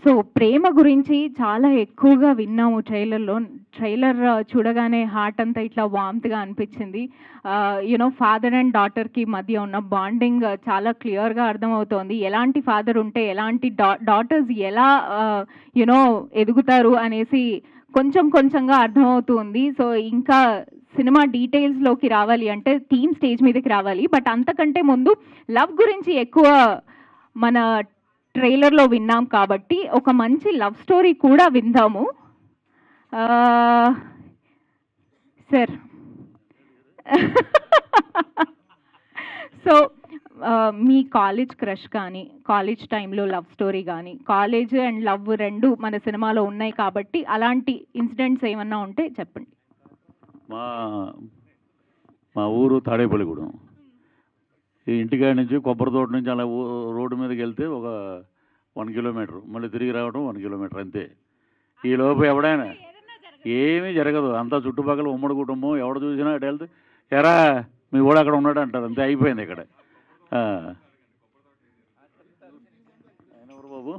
So ప్రేమ గురించి చాలా ఎక్కువగా విన్నాము ట్రైలర్‌లో. ట్రైలర్ చూడగానే హార్ట్ అంతా ఇట్లా వార్మ్‌త్‌గా అనిపించింది. ఫాదర్ అండ్ డాటర్‌కి మధ్య ఉన్న బాండింగ్ చాలా క్లియర్‌గా అర్థమవుతోంది. ఎలాంటి ఫాదర్ ఉంటే ఎలాంటి డాటర్స్ ఎలా యునో ఎదుగుతారు అనేసి కొంచెం కొంచెంగా అర్థమవుతూ ఉంది. సో ఇంకా సినిమా డీటెయిల్స్‌లోకి రావాలి అంటే థీమ్ స్టేజ్ మీదకి రావాలి. బట్ అంతకంటే ముందు లవ్ గురించి ఎక్కువ మన ట్రైలర్‌లో విన్నాం కాబట్టి ఒక మంచి లవ్ స్టోరీ కూడా విందాము. సార్ సో మీ కాలేజ్ క్రష్ కానీ, కాలేజ్ టైంలో లవ్ స్టోరీ కానీ, కాలేజ్ అండ్ లవ్ 2 మన సినిమాలో ఉన్నాయి కాబట్టి అలాంటి ఇన్సిడెంట్స్ ఏమన్నా ఉంటే చెప్పండి. మా మా ఊరు తాడేపల్లిగూడెం. ఈ ఇంటికాడ నుంచి కొబ్బరి తోట నుంచి అలా రోడ్డు మీదకి వెళ్తే ఒక 1 కిలోమీటర్, మళ్ళీ తిరిగి రావడం 1 కిలోమీటర్ అంతే. ఈ లోపు ఎవడైనా ఏమీ జరగదు, అంతా చుట్టుపక్కల ఉమ్మడి కుటుంబం. ఎవడు చూసినా అటు వెళ్తే ఎరా మీ కూడా అక్కడ ఉన్నాడు అంటారు, అంతే అయిపోయింది ఇక్కడ. ఎవరు బాబు?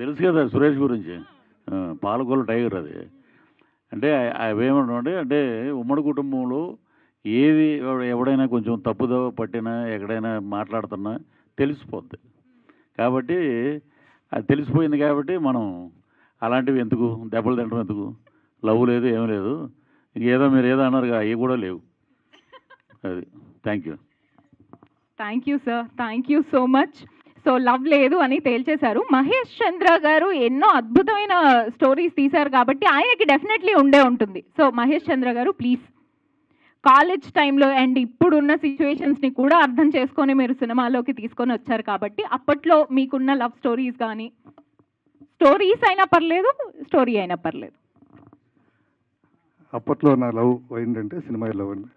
తెలుసు కదా సురేష్ గురించి, పాలకొల టైగర్ అది. అంటే అవేమంటే అంటే ఉమ్మడి కుటుంబంలో ఏది ఎవడైనా కొంచెం తప్పుదో పట్టినా ఎక్కడైనా మాట్లాడుతున్నా తెలిసిపోద్ది. కాబట్టి అది తెలిసిపోయింది కాబట్టి మనం అలాంటివి ఎందుకు, దెబ్బలు తినడం ఎందుకు, లవ్ లేదు ఏమీ లేదు. ఇంకేదో మీరు ఏదో అన్నారు అవి కూడా లేవు. అది thank you. Thank you sir, thank you so much. So love లేదు అని తేల్చేశారు. మహేష్ చంద్ర గారు ఎన్నో అద్భుతమైన స్టోరీస్ తీశారు కాబట్టి ఆయనకి డెఫినెట్లీ ఉండే ఉంటుంది. సో మహేష్ చంద్ర గారు ప్లీజ్, కాలేజ్ టైంలో అండ్ ఇప్పుడున్న సిచ్యువేషన్స్ని కూడా అర్థం చేసుకొని మీరు సినిమాలోకి తీసుకొని వచ్చారు కాబట్టి అప్పట్లో మీకున్న లవ్ స్టోరీస్ కానీ, స్టోరీస్ అయినా పర్లేదు, స్టోరీ అయినా పర్లేదు. అప్పట్లో నా లవ్ ఏంటంటే సినిమా లవ్ అండి.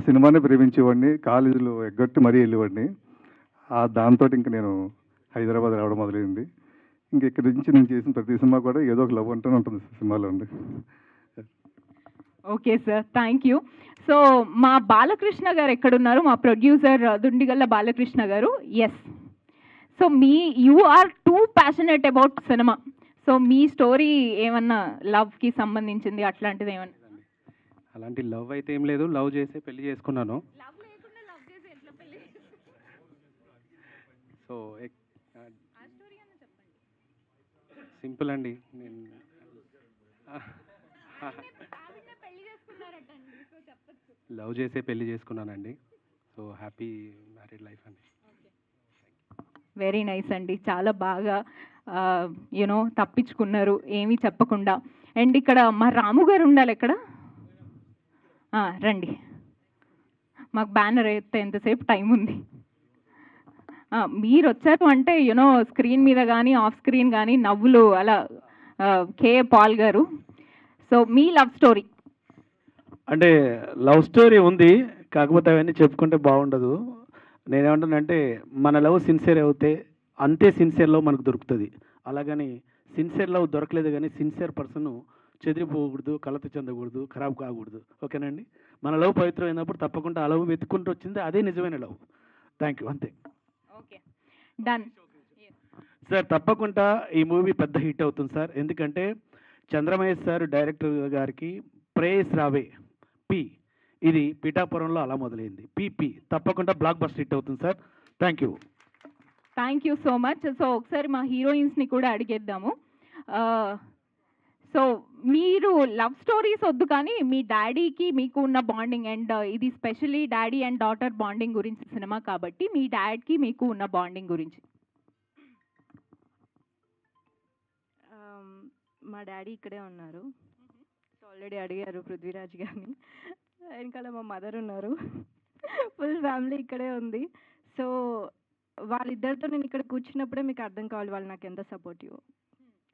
సినిమానే ప్రేమించేవాడిని, కాలేజీలో ఎగ్గొట్టి మరీ వెళ్ళేవాడిని. దాంతో ఇంక నేను హైదరాబాద్ రావడం మొదలైంది. ఇంక ఇక్కడి నుంచి నేను చేసిన ప్రతి సినిమా కూడా ఏదో ఒక లవ్ అంటూనే ఉంటుంది సినిమాలో అండి. Okay sir, thank you. So మా బాలకృష్ణ గారు ఎక్కడున్నారు? మా ప్రొడ్యూసర్ దుండిగల్ల బాలకృష్ణ గారు. Yes, so you are too passionate about cinema. So మీ స్టోరీ ఏమన్నా లవ్కి సంబంధించింది అట్లాంటిది ఏమన్నా? అలాంటి లవ్ అయితే ఏం లేదు, లవ్ చేసే పెళ్లి చేసుకున్నాను. సో సింపుల్ అండి. నేను లవ్ చేసే పెళ్లి చేసుకున్నానండి. సో హ్యాపీ మ్యారీడ్ లైఫ్ అండి. వెరీ నైస్ అండి, చాలా బాగా తప్పించుకున్నారు ఏమీ చెప్పకుండా. అండ్ ఇక్కడ మా రాము గారు ఉండాలి. ఎక్కడ రండి, మాకు బ్యానర్ అయితే ఎంతసేపు టైం ఉంది. మీరు వచ్చారు అంటే స్క్రీన్ మీద కానీ ఆఫ్ స్క్రీన్ కానీ నవ్వులు అలా. కే పాల్ గారు, సో మీ లవ్ స్టోరీ. అంటే లవ్ స్టోరీ ఉంది, కాకపోతే అవన్నీ చెప్పుకుంటే బాగుండదు. నేనేమంటానంటే మన లవ్ సిన్సియర్ అవుతే అంతే సిన్సియర్ లవ్ మనకు దొరుకుతుంది. అలాగని సిన్సియర్ లవ్ దొరకలేదు కానీ సిన్సియర్ పర్సన్ చెదిరిపోకూడదు, కలత చెందకూడదు, ఖరాబ్ కాకూడదు. ఓకేనండి? మన లవ్ పవిత్రమైనప్పుడు తప్పకుండా ఆ లవ్ వెతుక్కుంటూ వచ్చింది, అదే నిజమైన లవ్. థ్యాంక్ యూ, అంతే. Okay, done sir. తప్పకుండా ఈ మూవీ పెద్ద హిట్ అవుతుంది సార్. ఎందుకంటే చంద్రమహేష్ సార్ డైరెక్టర్ గారికి ప్రేయస్ రావే పి, ఇది పిఠాపురంలో అలా మొదలైంది. పిపి తప్పకుండా బ్లాక్ బస్టర్ హిట్ అవుతుంది sir. Thank you. Thank you so much. So ఒకసారి మా హీరోయిన్స్ని కూడా అడిగేద్దాము. సో మీరు లవ్ స్టోరీస్ వద్దు కానీ మీ డాడీకి మీకు ఉన్న బాండింగ్, అండ్ ఇది especially daddy and daughter bonding గురించి సినిమా కాబట్టి మీ డాడ్కి మీకు ఉన్న బాండింగ్ గురించి. మా డాడీ ఇక్కడే ఉన్నారు. ఆల్రెడీ అడిగారు పృథ్వీరాజ్ గారిని. వెనకాల మా మదర్ ఉన్నారు. ఫుల్ ఫ్యామిలీ ఇక్కడే ఉంది. సో వాళ్ళిద్దరితో నేను ఇక్కడ కూర్చున్నప్పుడే మీకు అర్థం కావాలి వాళ్ళు నాకు ఎంత సపోర్టివ్.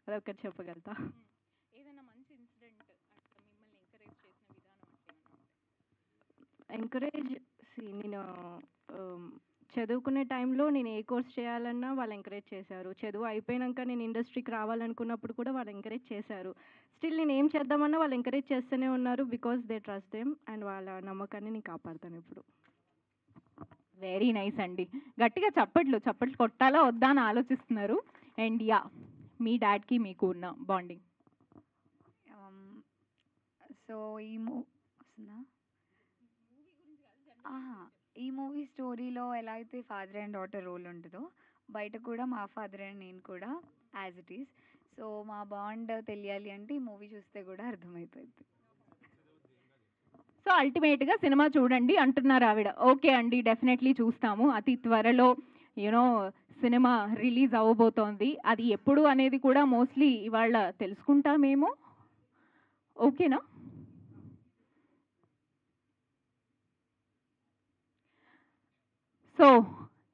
అదొకటి చెప్పగలుగుతా. ఏదైనా మంచి ఇన్సిడెంట్ మిమ్మల్ని ఎంకరేజ్ చేసిన విధానం? ఎంకరేజ్ నేను చదువుకునే టైంలో నేను ఏ కోర్స్ చేయాలన్నా వాళ్ళు ఎంకరేజ్ చేశారు. చదువు అయిపోయాక నేను ఇండస్ట్రీకి రావాలనుకున్నప్పుడు కూడా వాళ్ళు ఎంకరేజ్ చేశారు. స్టిల్ నేను ఏం చేద్దామన్నా వాళ్ళు ఎంకరేజ్ చేస్తూనే ఉన్నారు. Because they trust them, and వాళ్ళ నమ్మకాన్ని నేను కాపాడుతాను ఇప్పుడు. వెరీ నైస్ అండి. గట్టిగా చప్పట్లు కొట్టాలా వద్దా అని ఆలోచిస్తున్నారు. అండ్ యా, మీ డాడ్కి మీకు ఉన్న బాండింగ్. సో వస్తుందా? ఈ మూవీ స్టోరీలో ఎలా అయితే ఫాదర్ అండ్ డాటర్ రోల్ ఉంటుందో బయట కూడా మా ఫాదర్ అండ్ నేను కూడా యాజ్ ఇట్ ఈస్. సో మా బాండ్ తెలియాలి అంటే ఈ మూవీ చూస్తే కూడా అర్థమైపోయింది. సో అల్టిమేట్గా సినిమా చూడండి అంటున్నారు ఆవిడ. ఓకే అండి, డెఫినెట్లీ చూస్తాము. అతి త్వరలో యూనో సినిమా రిలీజ్ అవ్వబోతోంది. అది ఎప్పుడు అనేది కూడా మోస్ట్లీ ఇవాళ తెలుసుకుంటామేమో. ఓకేనా? సో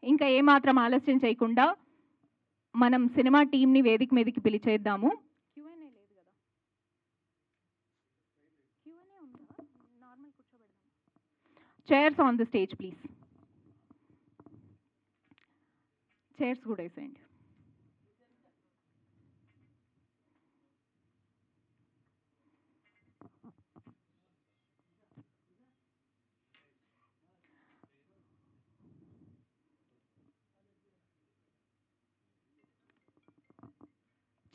ఇంకా ఏమాత్రం ఆలస్యం చేయకుండా మనం సినిమా టీంని వేదిక మీదకి పిలిచేద్దాము. Chairs on the stage please. Chairs కూడా వేసేయండి.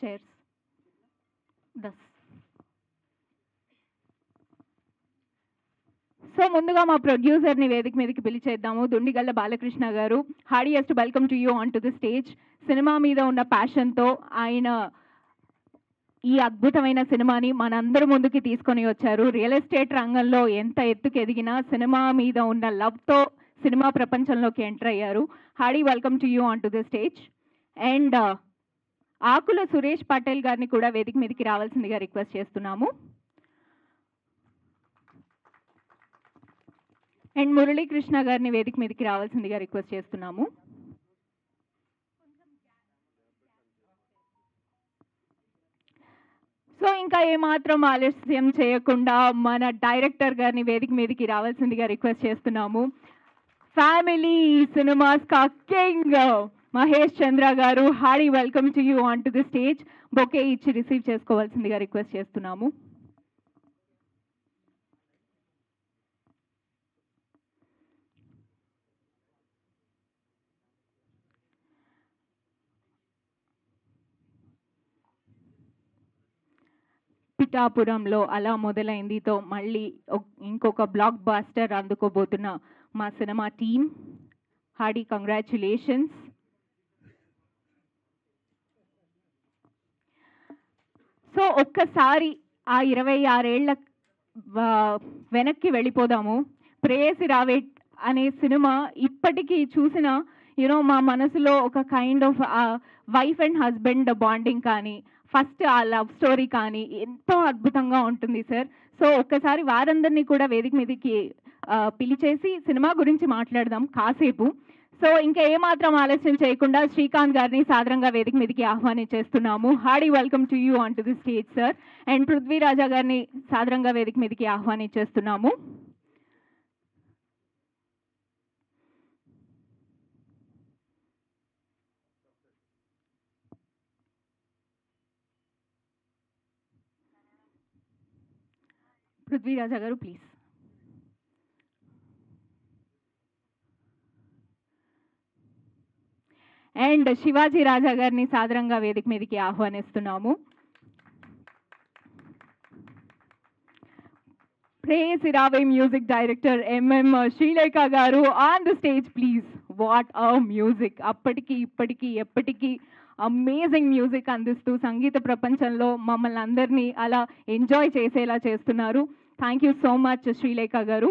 చైర్స్ 10. సో ముందుగా మా ప్రొడ్యూసర్ని వేదిక మీదకి పిలిచేద్దాము. దుండిగల్ల Balakrishna garu. Heartiest welcome to you on to the stage. Cinema మీద ఉన్న ప్యాషన్తో ఆయన ఈ అద్భుతమైన సినిమాని మనందరి ముందుకి తీసుకొని వచ్చారు. రియల్ ఎస్టేట్ రంగంలో ఎంత ఎత్తుకు ఎదిగినా సినిమా మీద ఉన్న లవ్తో సినిమా ప్రపంచంలోకి ఎంటర్ అయ్యారు. Hearty welcome to you on to the stage. And Akula Suresh Patel గారిని కూడా వేదిక మీదకి రావాల్సిందిగా రిక్వెస్ట్ చేస్తున్నాము. అండ్ మురళీకృష్ణ గారిని వేదిక మీదకి రావాల్సిందిగా రిక్వెస్ట్ చేస్తున్నాము. సో ఇంకా ఏమాత్రం ఆలస్యం చేయకుండా మన డైరెక్టర్ గారిని వేదిక మీదకి రావాల్సిందిగా రిక్వెస్ట్ చేస్తున్నాము. ఫ్యామిలీ సినిమాస్ కా కింగ్ మహేష్ చంద్ర గారు. Hearty welcome to you on to the stage. Bouquet ఇచ్చి రిసీవ్ చేసుకోవాల్సిందిగా రిక్వెస్ట్ చేస్తున్నాము. పిఠాపురంలో అలా మొదలైందితో మళ్ళీ ఇంకొక బ్లాక్ బాస్టర్ అందుకోబోతున్న మా cinema team. Hearty congratulations. So ఒక్కసారి ఆ 26 ఏళ్ల వెనక్కి వెళ్ళిపోదాము. ప్రేయసి రావే అనే సినిమా ఇప్పటికీ చూసిన మా మనసులో ఒక kind of wife and husband bonding కానీ, ఫస్ట్ ఆ లవ్ స్టోరీ కానీ ఎంతో అద్భుతంగా ఉంటుంది సార్. సో ఒక్కసారి వారందరినీ కూడా వేదిక మీదకి పిలిచేసి సినిమా గురించి మాట్లాడదాం కాసేపు. సో ఇంకా ఏమాత్రం ఆలస్యం చేయకుండా శ్రీకాంత్ గారిని సాదరంగా వేదిక మీదకి ఆహ్వానించేస్తున్నాము. Hearty welcome to you on to the stage sir. And Prithviraja గారిని సాదరంగా వేదిక మీదకి ఆహ్వానించేస్తున్నాము. పృథ్వీరాజా గారు ప్లీజ్. అండ్ శివాజీ రాజా గారిని సాదరంగా వేదిక మీదకి ఆహ్వానిస్తున్నాము. ప్రేయసి రావే మ్యూజిక్ డైరెక్టర్ ఎంఎం శ్రీలేఖ గారు on the stage please. What a music! అప్పటికి ఇప్పటికీ ఎప్పటికీ అమేజింగ్ మ్యూజిక్ అందిస్తూ సంగీత ప్రపంచంలో మమ్మల్ని అందరినీ అలా ఎంజాయ్ చేసేలా చేస్తున్నారు. Thank you so much Srilekha గారు.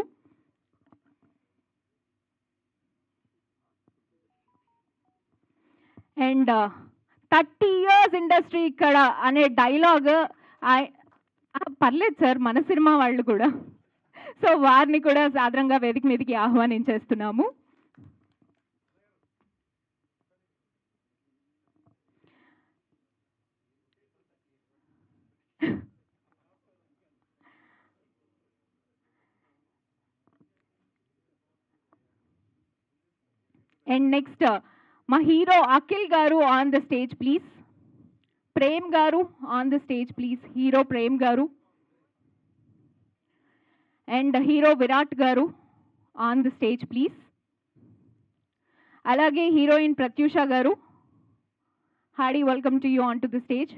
అండ్ 30 years ఇండస్ట్రీ ఇక్కడ అనే డైలాగ్ పర్లేదు సార్, మన సినిమా వాళ్ళు కూడా. సో వారిని కూడా సాదరంగా వేదిక మీదకి ఆహ్వానించేస్తున్నాము. అండ్ నెక్స్ట్ మా hero Akhil garu on the stage please. Prem garu on the stage please. Hero Prem garu. And hero Virat garu on the stage please. అలాగే heroine Pratyusha garu, hearty welcome to you on to the stage.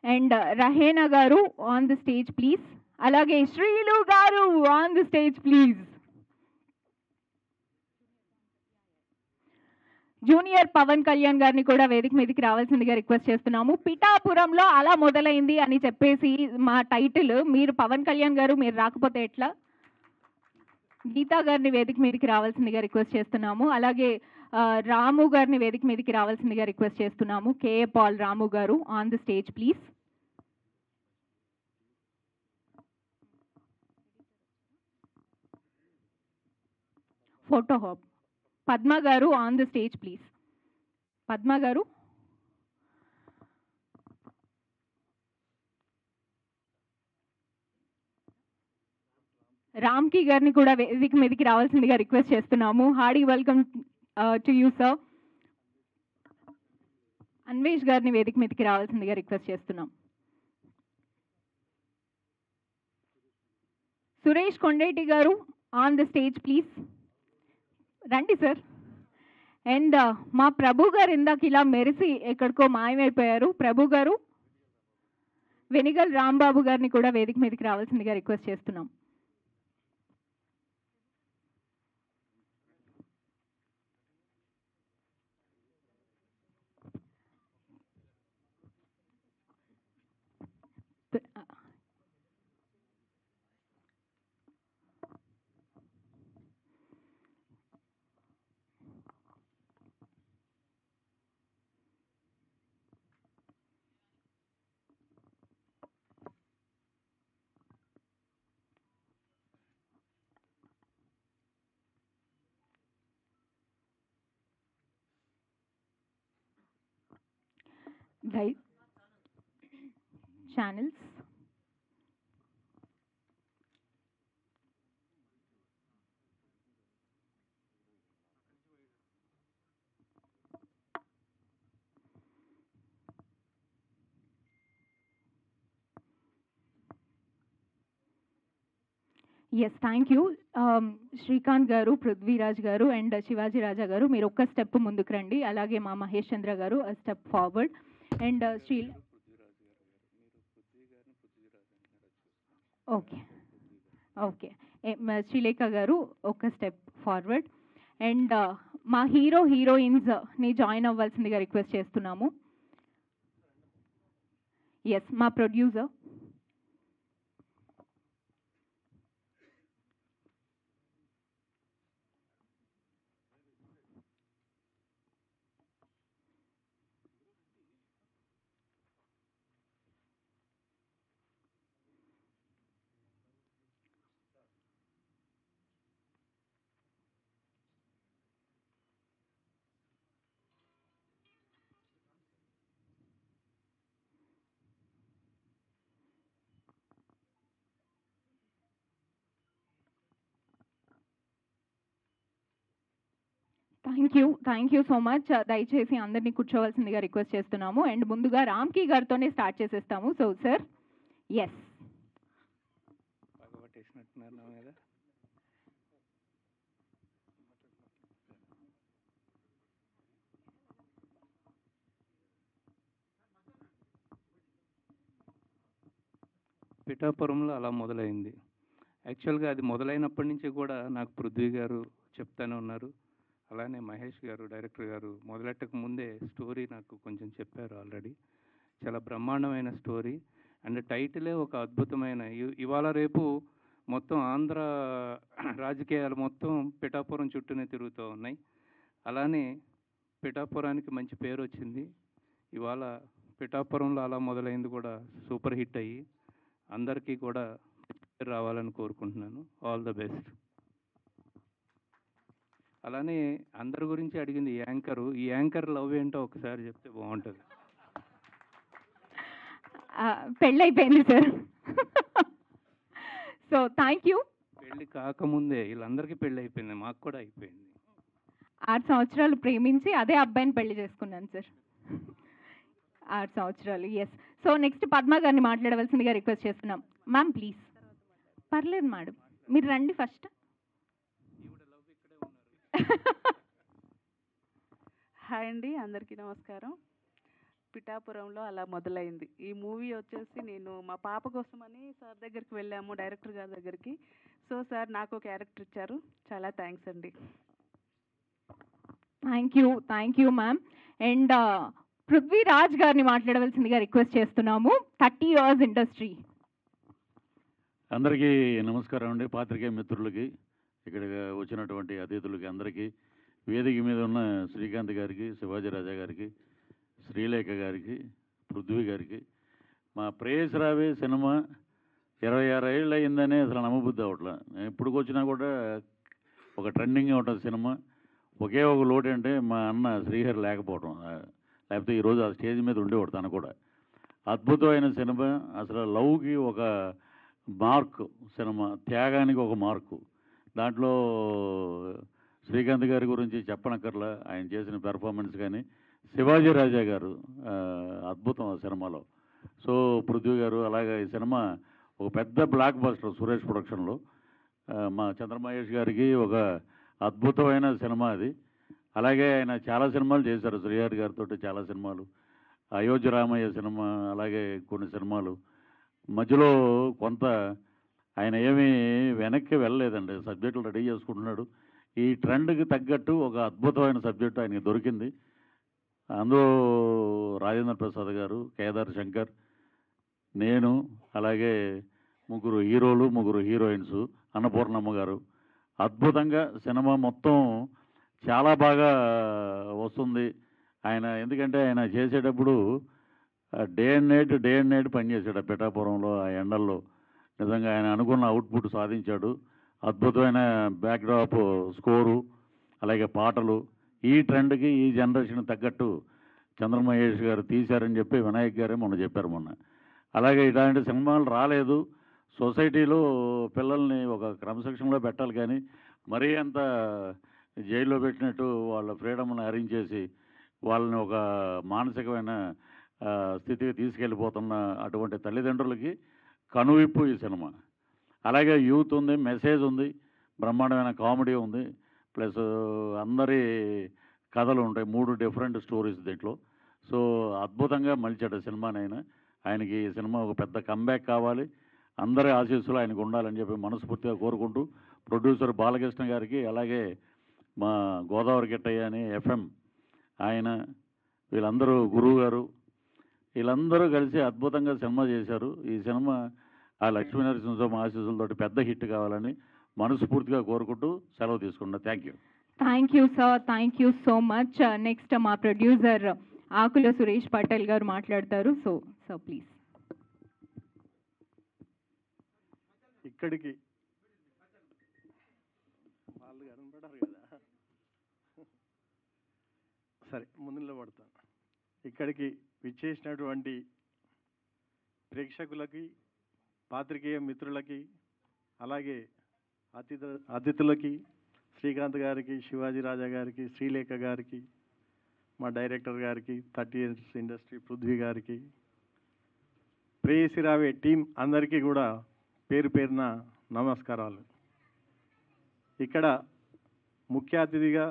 And Rahena garu on the stage please. అలాగే Srilu garu on the stage please. Junior Pawan Kalyan గారిని కూడా వేదిక మీదకి రావాల్సిందిగా request చేస్తున్నాము. పిఠాపురంలో అలా మొదలైంది అని చెప్పేసి మా టైటిల్, మీరు పవన్ కళ్యాణ్ గారు మీరు రాకపోతే ఎట్లా? గీతా గారిని వేదిక మీదకి రావాల్సిందిగా రిక్వెస్ట్ చేస్తున్నాము. అలాగే రాము గారిని వేదిక మీదకి రావాల్సిందిగా రిక్వెస్ట్ చేస్తున్నాము. KA Paul Ramu garu on the stage please. Photo హాప్ Padma garu on the stage please. Padma garu. Ramki గారిని కూడా వేదిక మీదకి రావాల్సిందిగా రిక్వెస్ట్ చేస్తున్నాము. Hearty welcome to you sir. Anvesh గారిని వేదిక మీదకి రావాల్సిందిగా రిక్వెస్ట్ చేస్తున్నాం. Suresh Kondeti garu on the stage please. రండి సార్. అండ్ మా ప్రభు గారు ఇందాక ఇలా మెరిసి ఎక్కడికో మాయమైపోయారు. ప్రభు గారు, వెనిగల్ రాంబాబు గారిని కూడా వేదిక మీదకి రావాల్సిందిగా రిక్వెస్ట్ చేస్తున్నాం. Channels yes thank you. Srikanth గారు, పృథ్వీరాజ్ గారు అండ్ శివాజీ రాజా గారు మీరు ఒక్క స్టెప్ ముందుకు రండి. అలాగే మా మహేష్ చంద్ర గారు step forward. And okay okay Srilekha గారు ఒక స్టెప్ ఫార్వర్డ్. అండ్ మా హీరోయిన్స్ని జాయిన్ అవ్వాల్సిందిగా రిక్వెస్ట్ చేస్తున్నాము. ఎస్ మా producer. Thank you so much. దయచేసి అందరినీ కూర్చోవలసిందిగా రిక్వెస్ట్ చేస్తున్నాము. అండ్ ముందుగా రామ్కి గారితోనే స్టార్ట్ చేసేస్తాము. So sir. ఎస్ పిఠాపురంలో అలా మొదలైంది. యాక్చువల్గా అది మొదలైనప్పటి నుంచి కూడా నాకు పృథ్వీ గారు చెప్తానే ఉన్నారు. అలానే మహేష్ గారు డైరెక్టర్ గారు మొదలెట్టక ముందే స్టోరీ నాకు కొంచెం చెప్పారు ఆల్రెడీ. చాలా బ్రహ్మాండమైన స్టోరీ అండ్ టైటిలే ఒక అద్భుతమైన. ఇవాళ రేపు మొత్తం ఆంధ్ర రాజకీయాలు మొత్తం పిఠాపురం చుట్టూనే తిరుగుతూ ఉన్నాయి. అలానే పిఠాపురానికి మంచి పేరు వచ్చింది. ఇవాళ పిఠాపురంలో అలా మొదలైంది కూడా సూపర్ హిట్ అయ్యి అందరికీ కూడా రావాలని కోరుకుంటున్నాను. All the best. అలానే అందరి గురించి అడిగింది యాంకరు. ఈ యాంకర్ లవ్ ఏంటో ఒకసారి చెప్తే బాగుంటుంది. పెళ్ళైపోయింది సార్. So thank you. పెళ్ళి కాకముందే వీళ్ళందరికీ పెళ్ళి అయిపోయింది, మాకు కూడా అయిపోయింది. 6 సంవత్సరాలు ప్రేమించి అదే అబ్బాయిని పెళ్లి చేసుకున్నాను సార్. 6 సంవత్సరాలు. ఎస్. సో నెక్స్ట్ పద్మ గారిని మాట్లాడవలసిందిగా రిక్వెస్ట్ చేస్తున్నాం. Ma'am please. పర్లేదు మేడం, మీరు రండి ఫస్ట్. హాయ్ అండి, అందరికీ నమస్కారం. పిఠాపురంలో అలా మొదలైంది ఈ మూవీ వచ్చేసి. నేను మా పాప కోసమని సార్ దగ్గరికి వెళ్ళాము, డైరెక్టర్ గారి దగ్గరికి. సో సార్ నాకు క్యారెక్టర్ ఇచ్చారు, చాలా థ్యాంక్స్ అండి. Thank you ma'am. And Prithviraj గారిని మాట్లాడవలసిందిగా రిక్వెస్ట్ చేస్తున్నాము. 30 years ఇండస్ట్రీ. అందరికీ నమస్కారం అండి. పాత్రికేయ మిత్రులకి, ఇక్కడ వచ్చినటువంటి అతిథులకి అందరికీ, వేదిక మీద ఉన్న శ్రీకాంత్ గారికి, శివాజీ రాజా గారికి, శ్రీలేఖ గారికి, పృథ్వీ గారికి. మా ప్రేయస్ రావే సినిమా 26 ఏళ్ళు అయిందనే అసలు నమ్మబుద్ధి అవట్లా. నేను ఇప్పుడు వచ్చినా కూడా ఒక ట్రెండింగ్గా ఉంటుంది సినిమా. ఒకే ఒక లోటు అంటే మా అన్న శ్రీహరి లేకపోవడం, లేకపోతే ఈరోజు ఆ స్టేజ్ మీద ఉండేవాడు తను కూడా. అద్భుతమైన సినిమా. అసలు లవ్కి ఒక మార్కు సినిమా, త్యాగానికి ఒక మార్కు. దాంట్లో శ్రీకాంత్ గారి గురించి చెప్పనక్కర్లా, ఆయన చేసిన పెర్ఫార్మెన్స్ కానీ. శివాజీ రాజా గారు అద్భుతం ఆ సినిమాలో. సో పృథ్వీ గారు, అలాగే ఈ సినిమా ఒక పెద్ద బ్లాక్ బస్టర్ సురేష్ ప్రొడక్షన్లో. మా చంద్రమహేష్ గారికి ఒక అద్భుతమైన సినిమా అది. అలాగే ఆయన చాలా సినిమాలు చేశారు శ్రీహరి గారితో, చాలా సినిమాలు. అయోధ్య రామయ్య సినిమా, అలాగే కొన్ని సినిమాలు. మధ్యలో కొంత ఆయన ఏమీ వెనక్కి వెళ్ళలేదండి, సబ్జెక్టులు రెడీ చేసుకుంటున్నాడు. ఈ ట్రెండ్కి తగ్గట్టు ఒక అద్భుతమైన సబ్జెక్టు ఆయనకి దొరికింది. అందులో రాజేంద్ర ప్రసాద్ గారు, కేదార్ శంకర్, నేను, అలాగే ముగ్గురు హీరోలు, ముగ్గురు హీరోయిన్స్, అన్నపూర్ణమ్మ గారు. అద్భుతంగా సినిమా మొత్తం చాలా బాగా వస్తుంది. ఆయన ఎందుకంటే ఆయన చేసేటప్పుడు డే అండ్ నైట్ పనిచేశాడు పిఠాపురంలో ఆ ఎండల్లో. నిజంగా ఆయన అనుకున్న అవుట్పుట్ సాధించాడు. అద్భుతమైన బ్యాక్డ్రాప్ స్కోరు, అలాగే పాటలు. ఈ ట్రెండ్కి, ఈ జనరేషన్ తగ్గట్టు చంద్రమహేష్ గారు తీశారని చెప్పి వినాయక్ గారే మొన్న చెప్పారు మొన్న. అలాగే ఇలాంటి సినిమాలు రాలేదు. సొసైటీలో పిల్లల్ని ఒక క్రమశిక్షణలో పెట్టాలి, కానీ మరీ అంత జైల్లో పెట్టినట్టు వాళ్ళ ఫ్రీడమ్ని హరించేసి వాళ్ళని ఒక మానసికమైన స్థితికి తీసుకెళ్ళిపోతున్న అటువంటి తల్లిదండ్రులకి కనువిప్పు ఈ సినిమా. అలాగే యూత్ ఉంది, మెసేజ్ ఉంది, బ్రహ్మాండమైన కామెడీ ఉంది, ప్లస్ అందరి కథలు ఉంటాయి. 3 డిఫరెంట్ స్టోరీస్ దీంట్లో. సో అద్భుతంగా మలిచాడు సినిమానైనా. ఆయనకి ఈ సినిమా ఒక పెద్ద కంబ్యాక్ కావాలి, అందరి ఆశీస్సులు ఆయనకు ఉండాలని చెప్పి మనస్ఫూర్తిగా కోరుకుంటూ, ప్రొడ్యూసర్ బాలకృష్ణ గారికి, అలాగే మా గోదావరి గిట్టయ్య అని FM ఆయన, వీళ్ళందరూ, గురువు గారు, వీళ్ళందరూ కలిసి అద్భుతంగా సినిమా చేశారు. ఈ సినిమా ఆ లక్ష్మీనరసింహస్వామి ఆశీస్సులతోటి పెద్ద హిట్ కావాలని మనస్ఫూర్తిగా కోరుకుంటూ సెలవు తీసుకున్నా. Thank you sir, thank you so much. Next మా ప్రొడ్యూసర్ ఆకుల సురేష్ పటేల్ గారు మాట్లాడతారు. So please. ఇక్కడికి వాళ్ళు కనపడారు కదా, సరే ముందులో పడతాను. ఇక్కడికి విచ్చేసినటువంటి ప్రేక్షకులకి, పాత్రికేయ మిత్రులకి, అలాగే అతిథులకి, శ్రీకాంత్ గారికి, శివాజీ రాజా గారికి, శ్రీలేఖ గారికి, మా డైరెక్టర్ గారికి, 30 years ఇండస్ట్రీ పృథ్వీ గారికి, ప్రేయసి రావే టీం అందరికీ కూడా పేరు పేరున నమస్కారాలు. ఇక్కడ ముఖ్య అతిథిగా